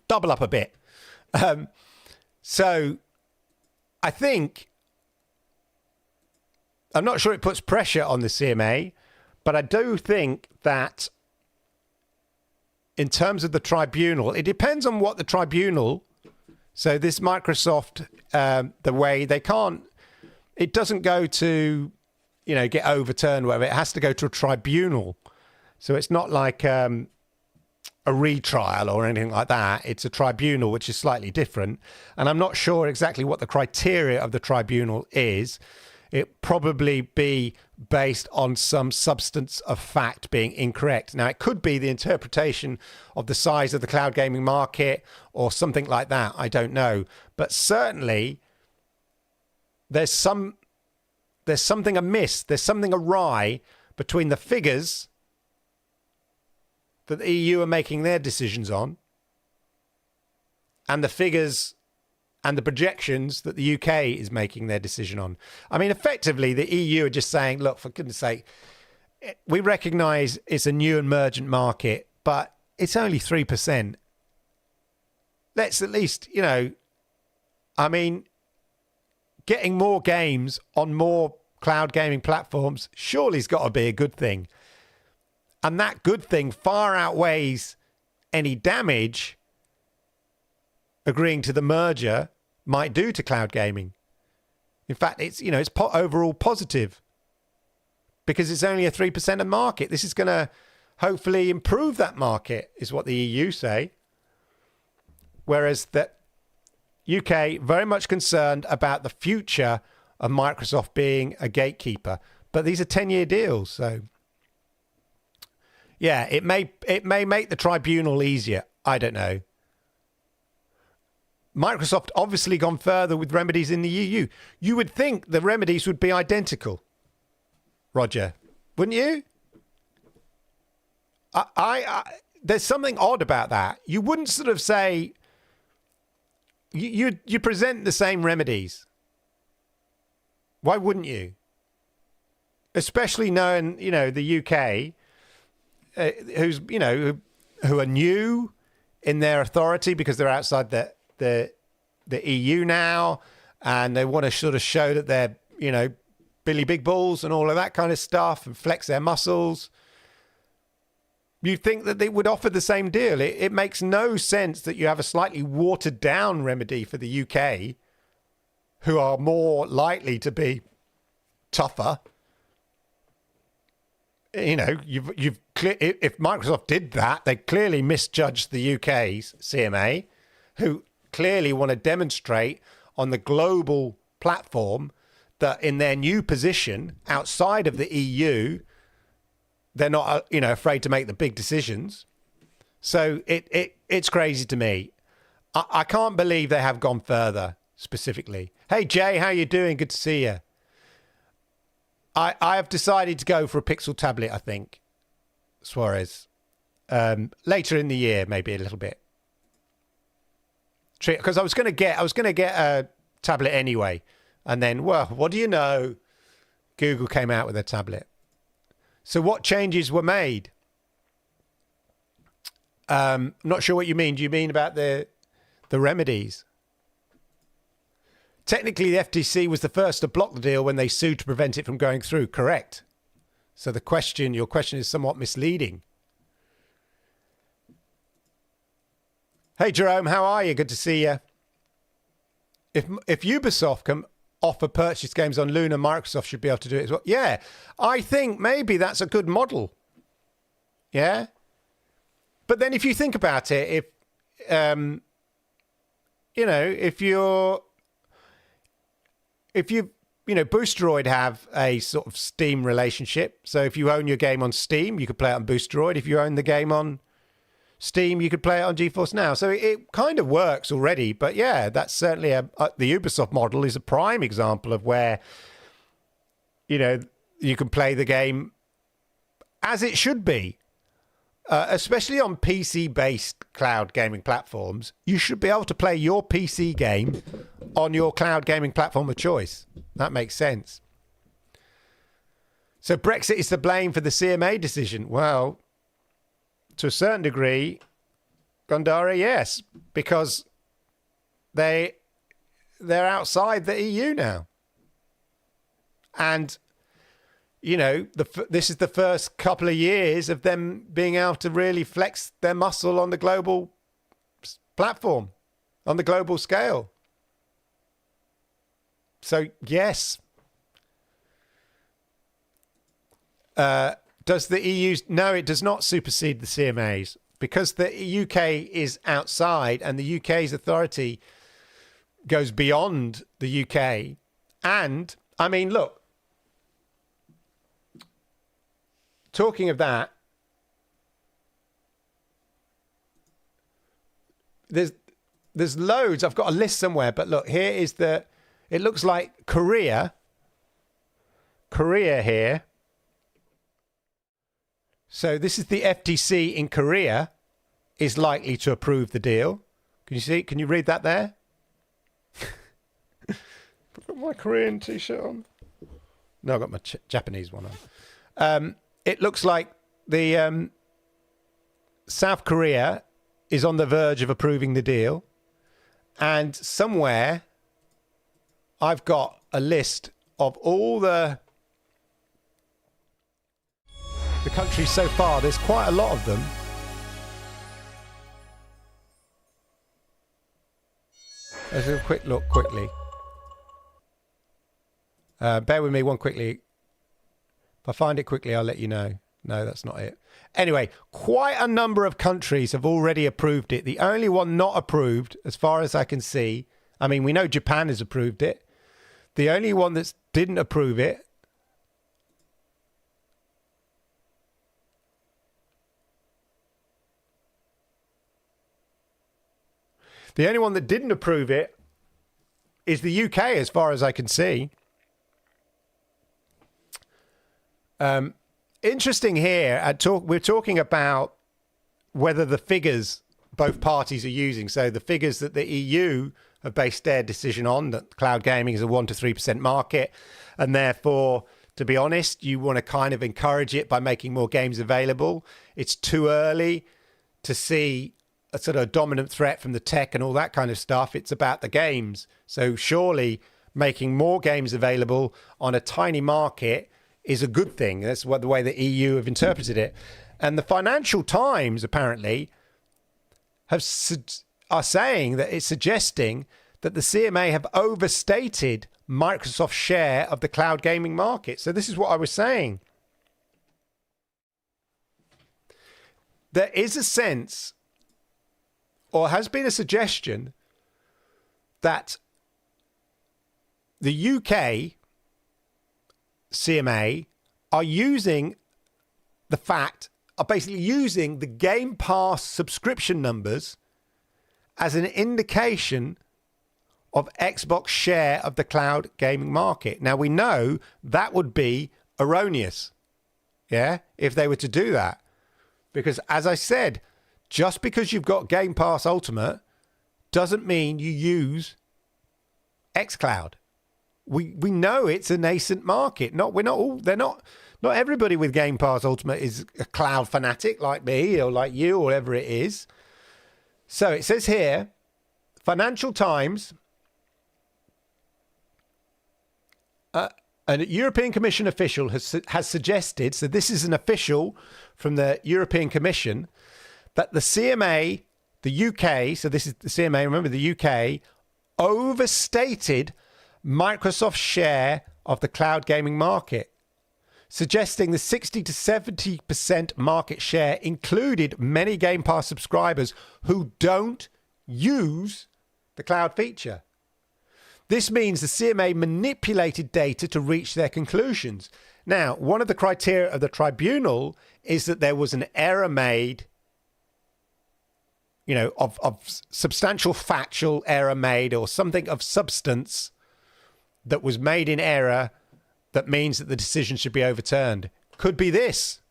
Double up a bit. So I think, I'm not sure it puts pressure on the CMA, but I do think that in terms of the tribunal, it depends on what the tribunal, so this Microsoft, the way they can't, it doesn't go to, you know, get overturned, whatever. It has to go to a tribunal. So it's not like a retrial or anything like that. It's a tribunal, which is slightly different. And I'm not sure exactly what the criteria of the tribunal is. It probably be based on some substance of fact being incorrect. Now, it could be the interpretation of the size of the cloud gaming market or something like that. I don't know. But certainly, there's something amiss. There's something awry between the figures that the EU are making their decisions on and the figures and the projections that the UK is making their decision on. I mean, effectively, the EU are just saying, look, for goodness sake, we recognise it's a new emergent market, but it's only 3%. Let's at least, you know, I mean, getting more games on more cloud gaming platforms surely has got to be a good thing. And that good thing far outweighs any damage agreeing to the merger might do to cloud gaming. In fact, it's, you know, it's overall positive because it's only a 3% of the market. This is going to hopefully improve that market, is what the EU say. Whereas the UK very much concerned about the future of Microsoft being a gatekeeper. But these are 10-year deals, so yeah, it may make the tribunal easier. I don't know. Microsoft obviously gone further with remedies in the EU. You would think the remedies would be identical, Roger, wouldn't you? There's something odd about that. You wouldn't sort of say you present the same remedies. Why wouldn't you? Especially knowing, you know, the UK, who's, you know, who are new in their authority because they're outside the EU now, and they want to sort of show that they're, you know, Billy Big Balls and all of that kind of stuff and flex their muscles. You'd think that they would offer the same deal. It makes no sense that you have a slightly watered down remedy for the UK, who are more likely to be tougher. You know, if Microsoft did that, they clearly misjudged the UK's CMA, who clearly want to demonstrate on the global platform that in their new position outside of the EU, they're not, afraid to make the big decisions. So it's crazy to me. I can't believe they have gone further specifically. Hey, Jay, how you doing? Good to see you. I have decided to go for a Pixel tablet, I think, Suarez. Later in the year, maybe a little bit. Because I was going to get a tablet anyway. And then, well, what do you know? Google came out with a tablet. So what changes were made? I'm not sure what you mean. Do you mean about the remedies? Technically, the FTC was the first to block the deal when they sued to prevent it from going through. Correct. So your question is somewhat misleading. Hey, Jerome, how are you? Good to see you. If Ubisoft can offer purchase games on Luna, Microsoft should be able to do it as well. Yeah, I think maybe that's a good model. Yeah. But then if you think about it, Boosteroid have a sort of Steam relationship. So if you own your game on Steam, you could play it on Boosteroid. If you own the game on Steam, you could play it on GeForce Now. So it kind of works already. But yeah, that's certainly the Ubisoft model is a prime example of where, you can play the game as it should be. Especially on PC-based cloud gaming platforms, you should be able to play your PC game on your cloud gaming platform of choice. That makes sense. So Brexit is to blame for the CMA decision. Well, to a certain degree, Gondara, yes, because they're outside the EU now. And this is the first couple of years of them being able to really flex their muscle on the global platform, on the global scale. So, yes. Does the EU... No, it does not supersede the CMAs because the UK is outside and the UK's authority goes beyond the UK. And, I mean, look, talking of that, there's loads. I've got a list somewhere, but look, here is it looks like Korea here. So this is the FTC in Korea is likely to approve the deal. Can you see? Can you read that there? I've got my Korean t-shirt on. No, I've got my Japanese one on. It looks like the South Korea is on the verge of approving the deal. And somewhere I've got a list of all the countries so far. There's quite a lot of them. Let's have a quick look quickly. Bear with me one quickly. If I find it quickly, I'll let you know. No, that's not it. Anyway, quite a number of countries have already approved it. The only one not approved, as far as I can see, I mean, we know Japan has approved it. The only one that didn't approve it is the UK, as far as I can see. Interesting here, we're talking about whether the figures both parties are using. So the figures that the EU have based their decision on, that cloud gaming is a 1% to 3% market. And therefore, to be honest, you want to kind of encourage it by making more games available. It's too early to see a sort of dominant threat from the tech and all that kind of stuff. It's about the games. So surely making more games available on a tiny market is a good thing. That's the way the EU have interpreted it. And the Financial Times apparently are saying that it's suggesting that the CMA have overstated Microsoft's share of the cloud gaming market. So this is what I was saying. There is a sense, or has been a suggestion, that the UK CMA are basically using the Game Pass subscription numbers as an indication of Xbox share of the cloud gaming market. Now, we know that would be erroneous, if they were to do that. Because, as I said, just because you've got Game Pass Ultimate doesn't mean you use xCloud. We know it's a nascent market. Not everybody with Game Pass Ultimate is a cloud fanatic like me or like you or whatever it is. So it says here, Financial Times, a European Commission official has suggested, so this is an official from the European Commission, that the CMA, the UK, so this is the CMA, remember the UK, overstated Microsoft's share of the cloud gaming market, suggesting the 60 to 70% market share included many Game Pass subscribers who don't use the cloud feature. This means the CMA manipulated data to reach their conclusions. Now, one of the criteria of the tribunal is that there was an error made, of substantial factual error made or something of substance that was made in error that means that the decision should be overturned. Could be this.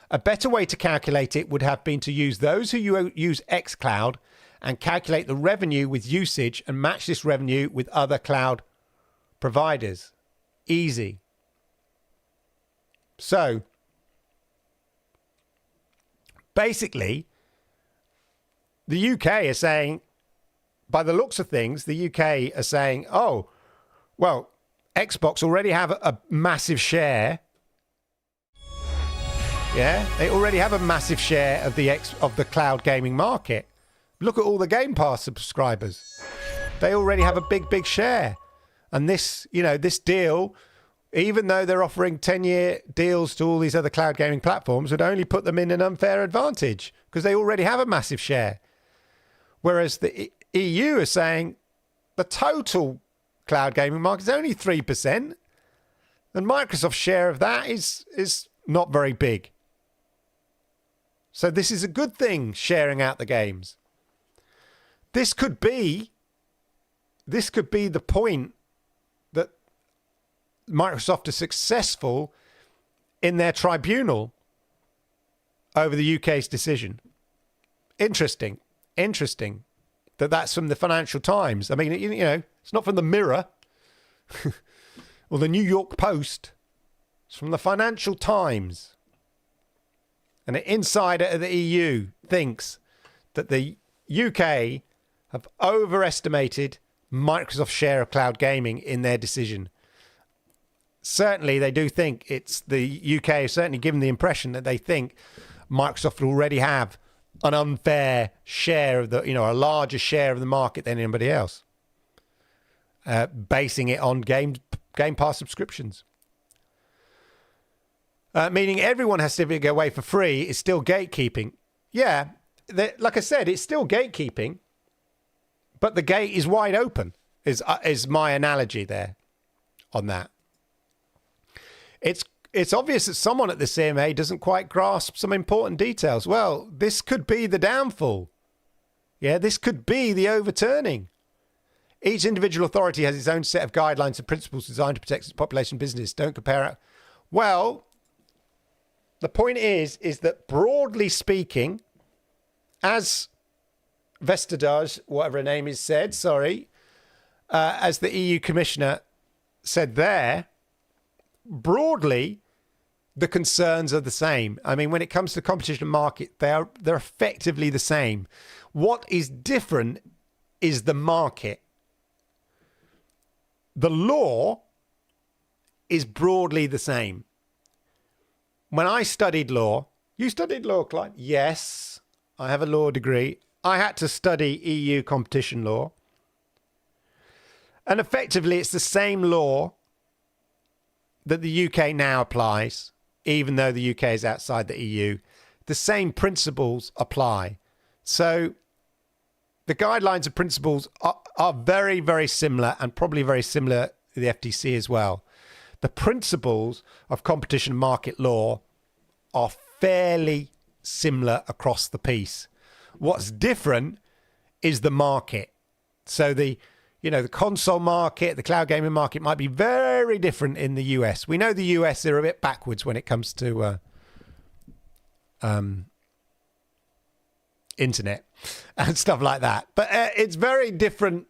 A better way to calculate it would have been to use those who use xCloud and calculate the revenue with usage and match this revenue with other cloud providers. Easy. So, basically, the UK are saying, by the looks of things, the UK are saying, oh, well, Xbox already have a massive share. Yeah, they already have a massive share of the cloud gaming market. Look at all the Game Pass subscribers. They already have a big share. And this deal, even though they're offering 10-year deals to all these other cloud gaming platforms, would only put them in an unfair advantage because they already have a massive share. Whereas the EU are saying the total cloud gaming market is only 3%, and Microsoft's share of that is not very big. So this is a good thing, sharing out the games. This could be the point that Microsoft is successful in their tribunal over the UK's decision. Interesting that's from the Financial Times. I mean, it's not from the Mirror or the New York Post. It's from the Financial Times. And an insider of the EU thinks that the UK have overestimated Microsoft's share of cloud gaming in their decision. Certainly, they do think the UK has certainly given the impression that they think Microsoft will already have an unfair share of a larger share of the market than anybody else, basing it on Game Pass subscriptions. Meaning everyone has to go away for free is still gatekeeping. Yeah, like I said, it's still gatekeeping, but the gate is wide open, is my analogy there on that. It's obvious that someone at the CMA doesn't quite grasp some important details. Well, this could be the downfall. Yeah, this could be the overturning. Each individual authority has its own set of guidelines and principles designed to protect its population business. Don't compare it. Well, the point is that broadly speaking, as Vestager, whatever her name is, said, as the EU Commissioner said there, broadly, the concerns are the same. I mean, when it comes to competition and market, they're effectively the same. What is different is the market. The law is broadly the same. When I studied law, you studied law, Clyde? Yes, I have a law degree. I had to study EU competition law. And effectively, it's the same law that the UK now applies, even though the UK is outside the EU. The same principles apply. So the guidelines and principles are very, very similar, and probably very similar to the FTC as well. The principles of competition and market law are fairly similar across the piece. What's different is the market. So the console market, the cloud gaming market might be very different in the US. We know the US are a bit backwards when it comes to internet and stuff like that. But it's very different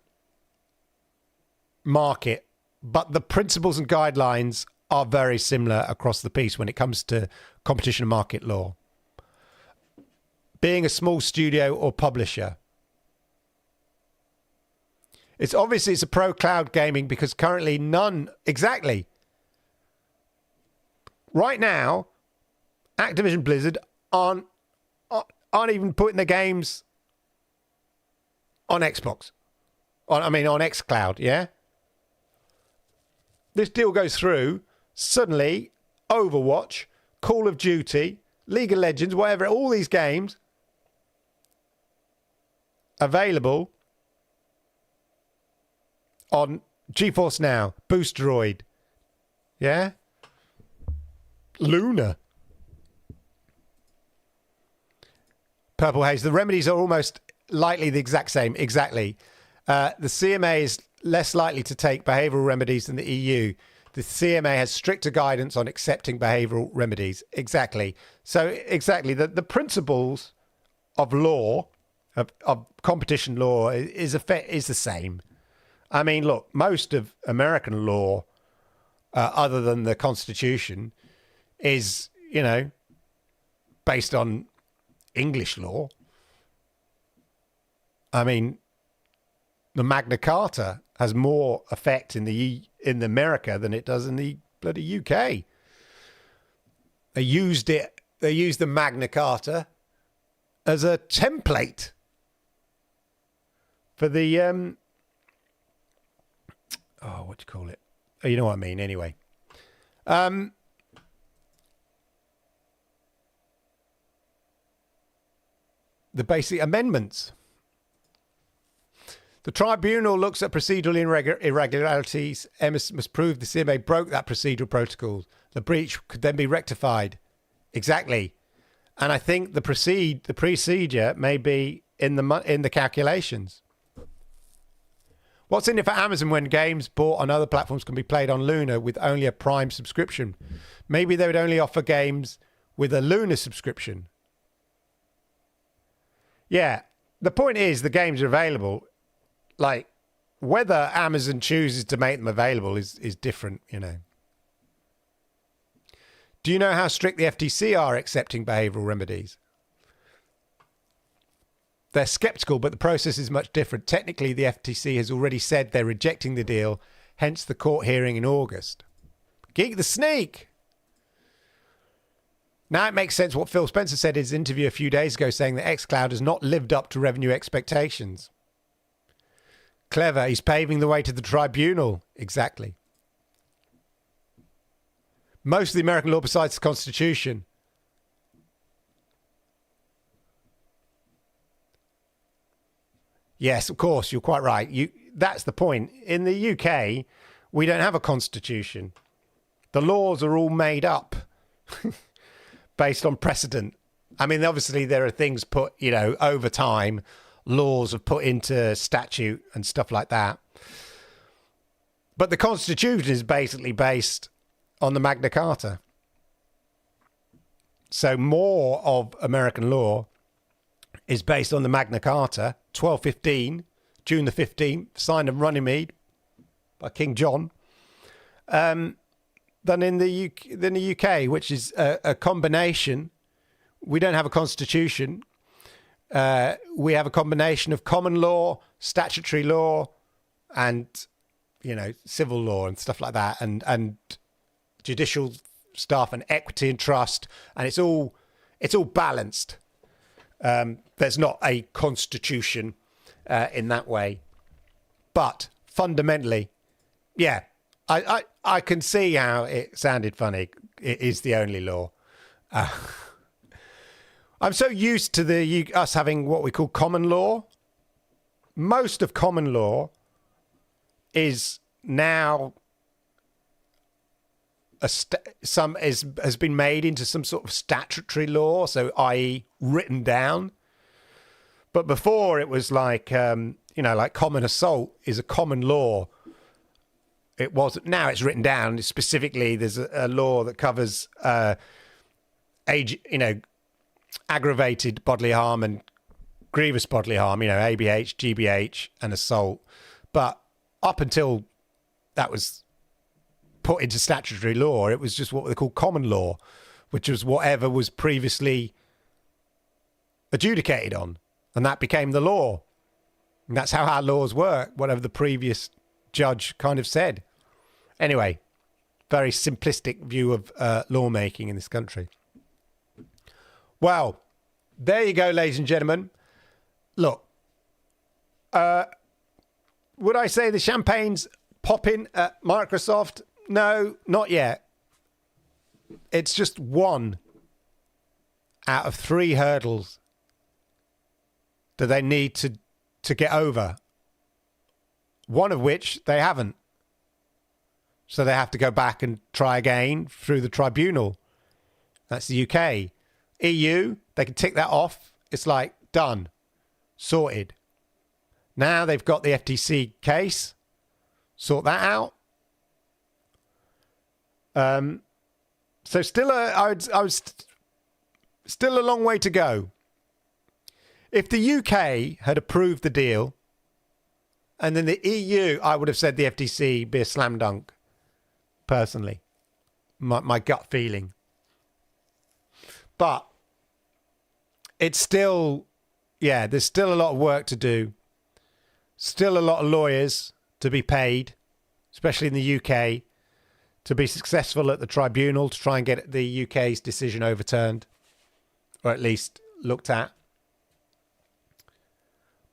market, but the principles and guidelines are very similar across the piece when it comes to competition and market law. Being a small studio or publisher. It's a pro cloud gaming because currently none, exactly. Right now, Activision Blizzard aren't even putting the games on Xbox. On xCloud, yeah? This deal goes through, suddenly Overwatch, Call of Duty, League of Legends, whatever, all these games available on GeForce Now, Boosteroid, yeah? Luna. Purple Haze. The remedies are almost likely the exact same. Exactly. The CMA is less likely to take behavioural remedies than the EU. The CMA has stricter guidance on accepting behavioural remedies. Exactly. So, exactly. The principles of law, of competition law, is the same. I mean, look, most of American law, other than the Constitution, is, based on English law. I mean, the Magna Carta has more effect in America than it does in the bloody UK. They used the Magna Carta as a template for the what do you call it? Oh, you know what I mean, anyway. The basic amendments. The tribunal looks at procedural irregularities. MS must prove the CMA broke that procedural protocol. The breach could then be rectified. Exactly. And I think the procedure may be in the calculations. What's in it for Amazon when games bought on other platforms can be played on Luna with only a Prime subscription? Maybe they would only offer games with a Luna subscription. Yeah, the point is the games are available. Like, whether Amazon chooses to make them available is different, Do you know how strict the FTC are accepting behavioural remedies? They're sceptical, but the process is much different. Technically, the FTC has already said they're rejecting the deal, hence the court hearing in August. Geek the Sneak! Now it makes sense what Phil Spencer said in his interview a few days ago, saying that xCloud has not lived up to revenue expectations. Clever. He's paving the way to the tribunal. Exactly. Most of the American law besides the Constitution. Yes, of course. You're quite right. That's the point. In the UK, we don't have a constitution. The laws are all made up based on precedent. I mean, obviously, there are things put, over time. Laws are put into statute and stuff like that. But the Constitution is basically based on the Magna Carta. So more of American law is based on the Magna Carta, 1215, June the 15th, signed in Runnymede by King John, than in the UK, which is a combination. We don't have a constitution. We have a combination of common law, statutory law, and civil law and stuff like that, and judicial stuff and equity and trust, and it's all balanced. There's not a constitution in that way, but fundamentally, yeah, I can see how it sounded funny. It is the only law. I'm so used to us having what we call common law, most of common law is now has been made into some sort of statutory law, so i.e. written down. But before it was like, like common assault is a common law. It wasn't. Now it's written down. Specifically, there's a law that covers aggravated bodily harm and grievous bodily harm, ABH, GBH, and assault. But up until that was put into statutory law, it was just what they call common law, which was whatever was previously adjudicated on. And that became the law. And that's how our laws work, whatever the previous judge kind of said. Anyway, very simplistic view of lawmaking in this country. Well, there you go, ladies and gentlemen. Look, would I say the champagne's popping at Microsoft? No, not yet. It's just one out of 3 hurdles that they need to get over. One of which they haven't. So they have to go back and try again through the tribunal. That's the UK. EU, they can tick that off. It's like, done. Sorted. Now they've got the FTC case. Sort that out. So still I was still a long way to go. If the UK had approved the deal, and then the EU, I would have said the FTC be a slam dunk, personally. My gut feeling. But it's still, there's still a lot of work to do. Still a lot of lawyers to be paid, especially in the UK, to be successful at the tribunal to try and get the UK's decision overturned, or at least looked at.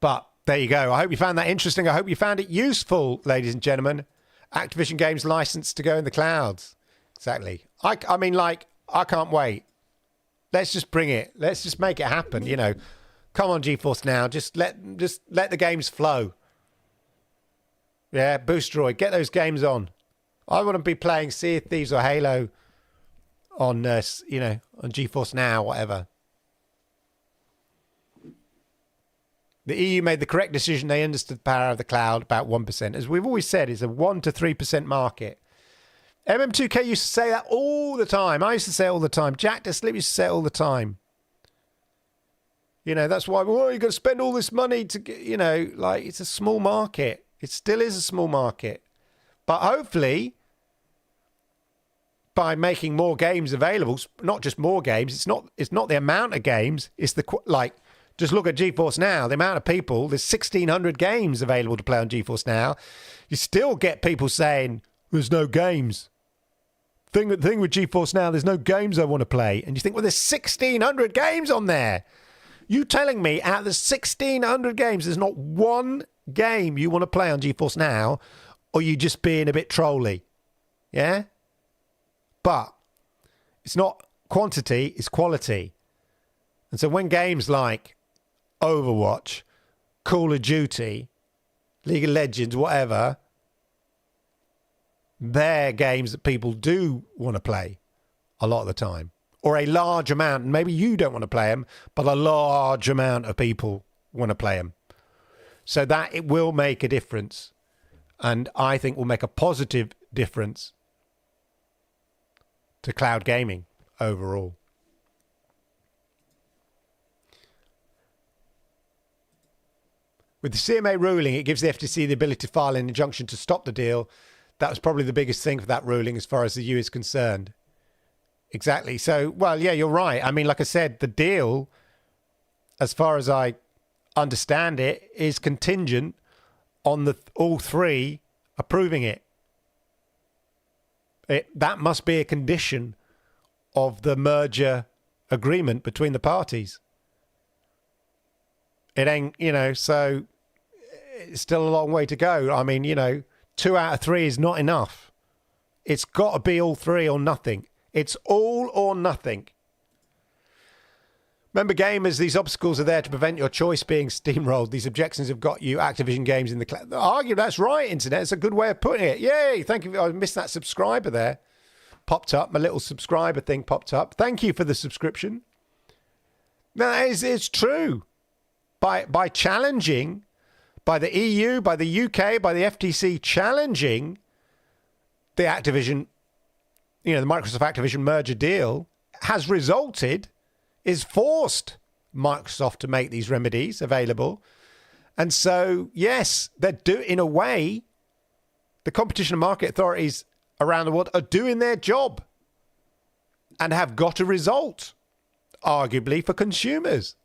But there you go. I hope you found that interesting. I hope you found it useful, ladies and gentlemen. Activision Games license to go in the clouds. Exactly. I mean, I can't wait. Let's just bring it. Let's just make it happen. Come on, GeForce Now. Just let the games flow. Yeah, Boostroid, get those games on. I want to be playing Sea of Thieves or Halo on, on GeForce Now, whatever. The EU made the correct decision. They understood the power of the cloud, about 1%. As we've always said, it's a 1 to 3% market. MM2K used to say that all the time. I used to say it all the time. Jack the Slip used to say it all the time. That's why, you've got to spend all this money to get, it's a small market. It still is a small market. But hopefully, by making more games available, not just more games, it's not the amount of games, it's just look at GeForce Now, the amount of people, there's 1,600 games available to play on GeForce Now. You still get people saying, there's no games. Thing with GeForce Now, there's no games I want to play. And you think, well, there's 1,600 games on there. You telling me out of the 1,600 games, there's not one game you want to play on GeForce Now, or you just being a bit trolly? Yeah? But it's not quantity, it's quality. And so when games like Overwatch, Call of Duty, League of Legends, whatever, they're games that people do want to play a lot of the time. Or a large amount, and maybe you don't want to play them, but a large amount of people want to play them. So that it will make a difference. And I think will make a positive difference to cloud gaming overall. With the CMA ruling, it gives the FTC the ability to file an injunction to stop the deal. That was probably the biggest thing for that ruling as far as the EU is concerned. Exactly. So, well, yeah, you're right. I mean, like I said, the deal, as far as I understand it, is contingent on all 3 approving it. That must be a condition of the merger agreement between the parties. It ain't, so it's still a long way to go. I mean, 2 out of 3 is not enough. It's got to be all 3 or nothing. It's all or nothing. Remember, gamers, these obstacles are there to prevent your choice being steamrolled. These objections have got you Activision games in the cloud. Argue, that's right, Internet. It's a good way of putting it. Yay, thank you. I missed that subscriber there. Popped up. My little subscriber thing popped up. Thank you for the subscription. No, it's true. By challenging, by the EU, by the UK, by the FTC challenging the Activision, the Microsoft Activision merger deal has resulted, is forced Microsoft to make these remedies available. And so, yes, in a way, the competition and market authorities around the world are doing their job and have got a result, arguably, for consumers.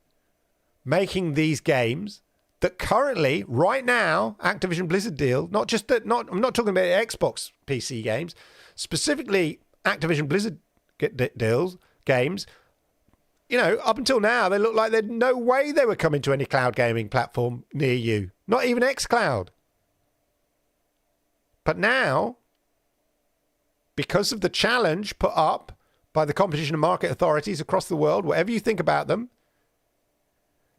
Making these games that currently, right now, Activision Blizzard deal, I'm not talking about Xbox PC games, specifically Activision Blizzard games, up until now, they look like there's no way they were coming to any cloud gaming platform near you. Not even xCloud. But now, because of the challenge put up by the competition and market authorities across the world, whatever you think about them,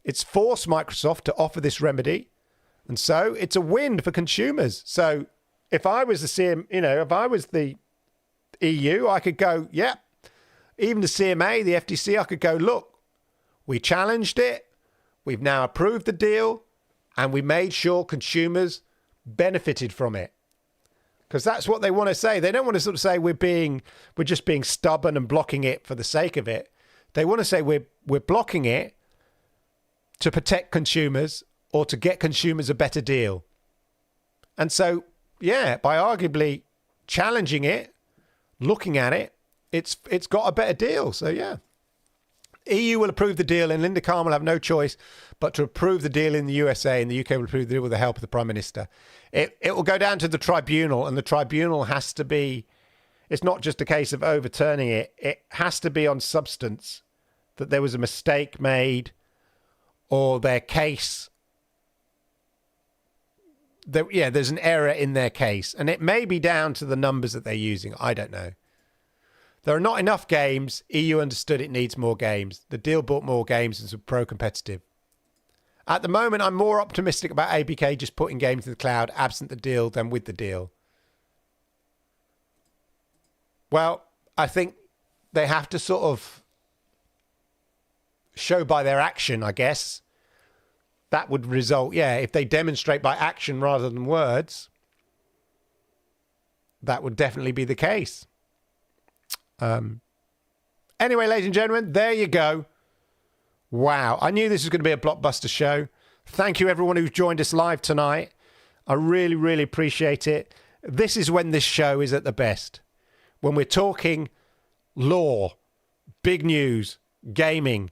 it's forced Microsoft to offer this remedy. And so it's a win for consumers. So if I was if I was the EU, I could go, yep. Even the CMA, the FTC, I could go, look, we challenged it. We've now approved the deal. And we made sure consumers benefited from it. Because that's what they want to say. They don't want to sort of say we're just being stubborn and blocking it for the sake of it. They want to say we're blocking it to protect consumers or to get consumers a better deal. And so, yeah, by arguably challenging it, looking at it, it's got a better deal. So, yeah. EU will approve the deal and Linda Khan will have no choice but to approve the deal in the USA, and the UK will approve the deal with the help of the Prime Minister. It will go down to the tribunal, and the tribunal has to be, it's not just a case of overturning it. It has to be on substance, that there was a mistake made or their case, there's an error in their case. And it may be down to the numbers that they're using. I don't know. There are not enough games. EU understood it needs more games. The deal bought more games and it's pro-competitive. At the moment, I'm more optimistic about ABK just putting games to the cloud absent the deal than with the deal. Well, I think they have to sort of show by their action, I guess. That would result, if they demonstrate by action rather than words, that would definitely be the case. Anyway, ladies and gentlemen, there you go. Wow. I knew this was going to be a blockbuster show. Thank you, everyone who's joined us live tonight. I really, really appreciate it. This is when this show is at the best. When we're talking law, big news, gaming.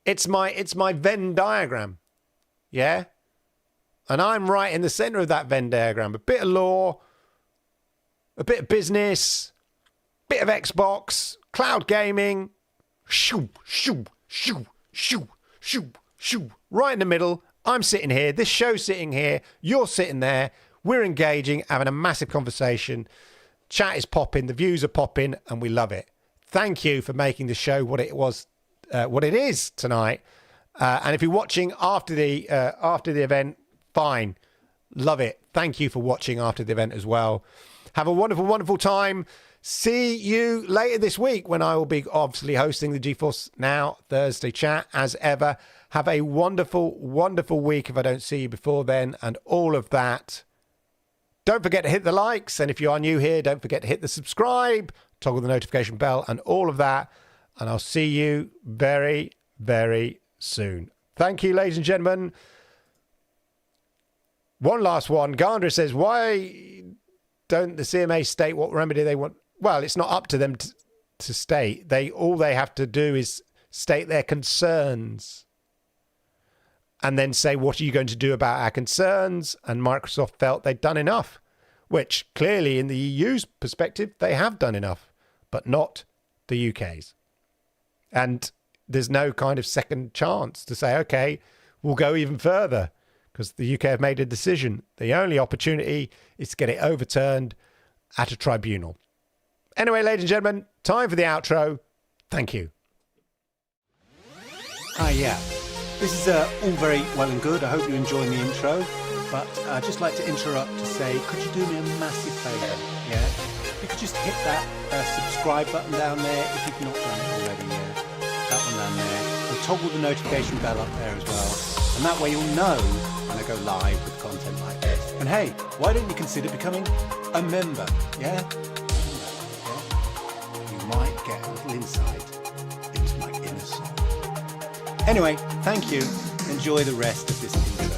It's my Venn diagram. Yeah? And I'm right in the center of that Venn diagram. A bit of law, a bit of business, bit of Xbox, cloud gaming, shoo, shoo, shoo, shoo, shoo, shoo. Right in the middle. I'm sitting here. This show's sitting here. You're sitting there. We're engaging, having a massive conversation. Chat is popping. The views are popping, and we love it. Thank you for making the show what it is tonight. And if you're watching after the event, fine. Love it. Thank you for watching after the event as well. Have a wonderful, wonderful time. See you later this week when I will be obviously hosting the GeForce Now Thursday chat as ever. Have a wonderful, wonderful week if I don't see you before then, and all of that. Don't forget to hit the likes, and if you are new here, don't forget to hit the subscribe, toggle the notification bell, and all of that. And I'll see you very, very soon. Thank you, ladies and gentlemen. One last one. Gandra says, why don't the CMA state what remedy they want? Well, it's not up to them to state. All they have to do is state their concerns and then say, what are you going to do about our concerns? And Microsoft felt they'd done enough, which clearly in the EU's perspective, they have done enough, but not the UK's. And there's no kind of second chance to say, okay, we'll go even further because the UK have made a decision. The only opportunity is to get it overturned at a tribunal. Anyway, ladies and gentlemen, time for the outro. Thank you. Yeah. This is all very well and good. I hope you're enjoying the intro. But I'd just like to interrupt to say, could you do me a massive favour? Yeah? You could just hit that subscribe button down there if you've not done it already. Yeah? That one down there. And toggle the notification bell up there as well. And that way you'll know when I go live with content like this. And hey, why don't you consider becoming a member? Yeah? You might get a little insight into my inner soul. Anyway, thank you. Enjoy the rest of this intro.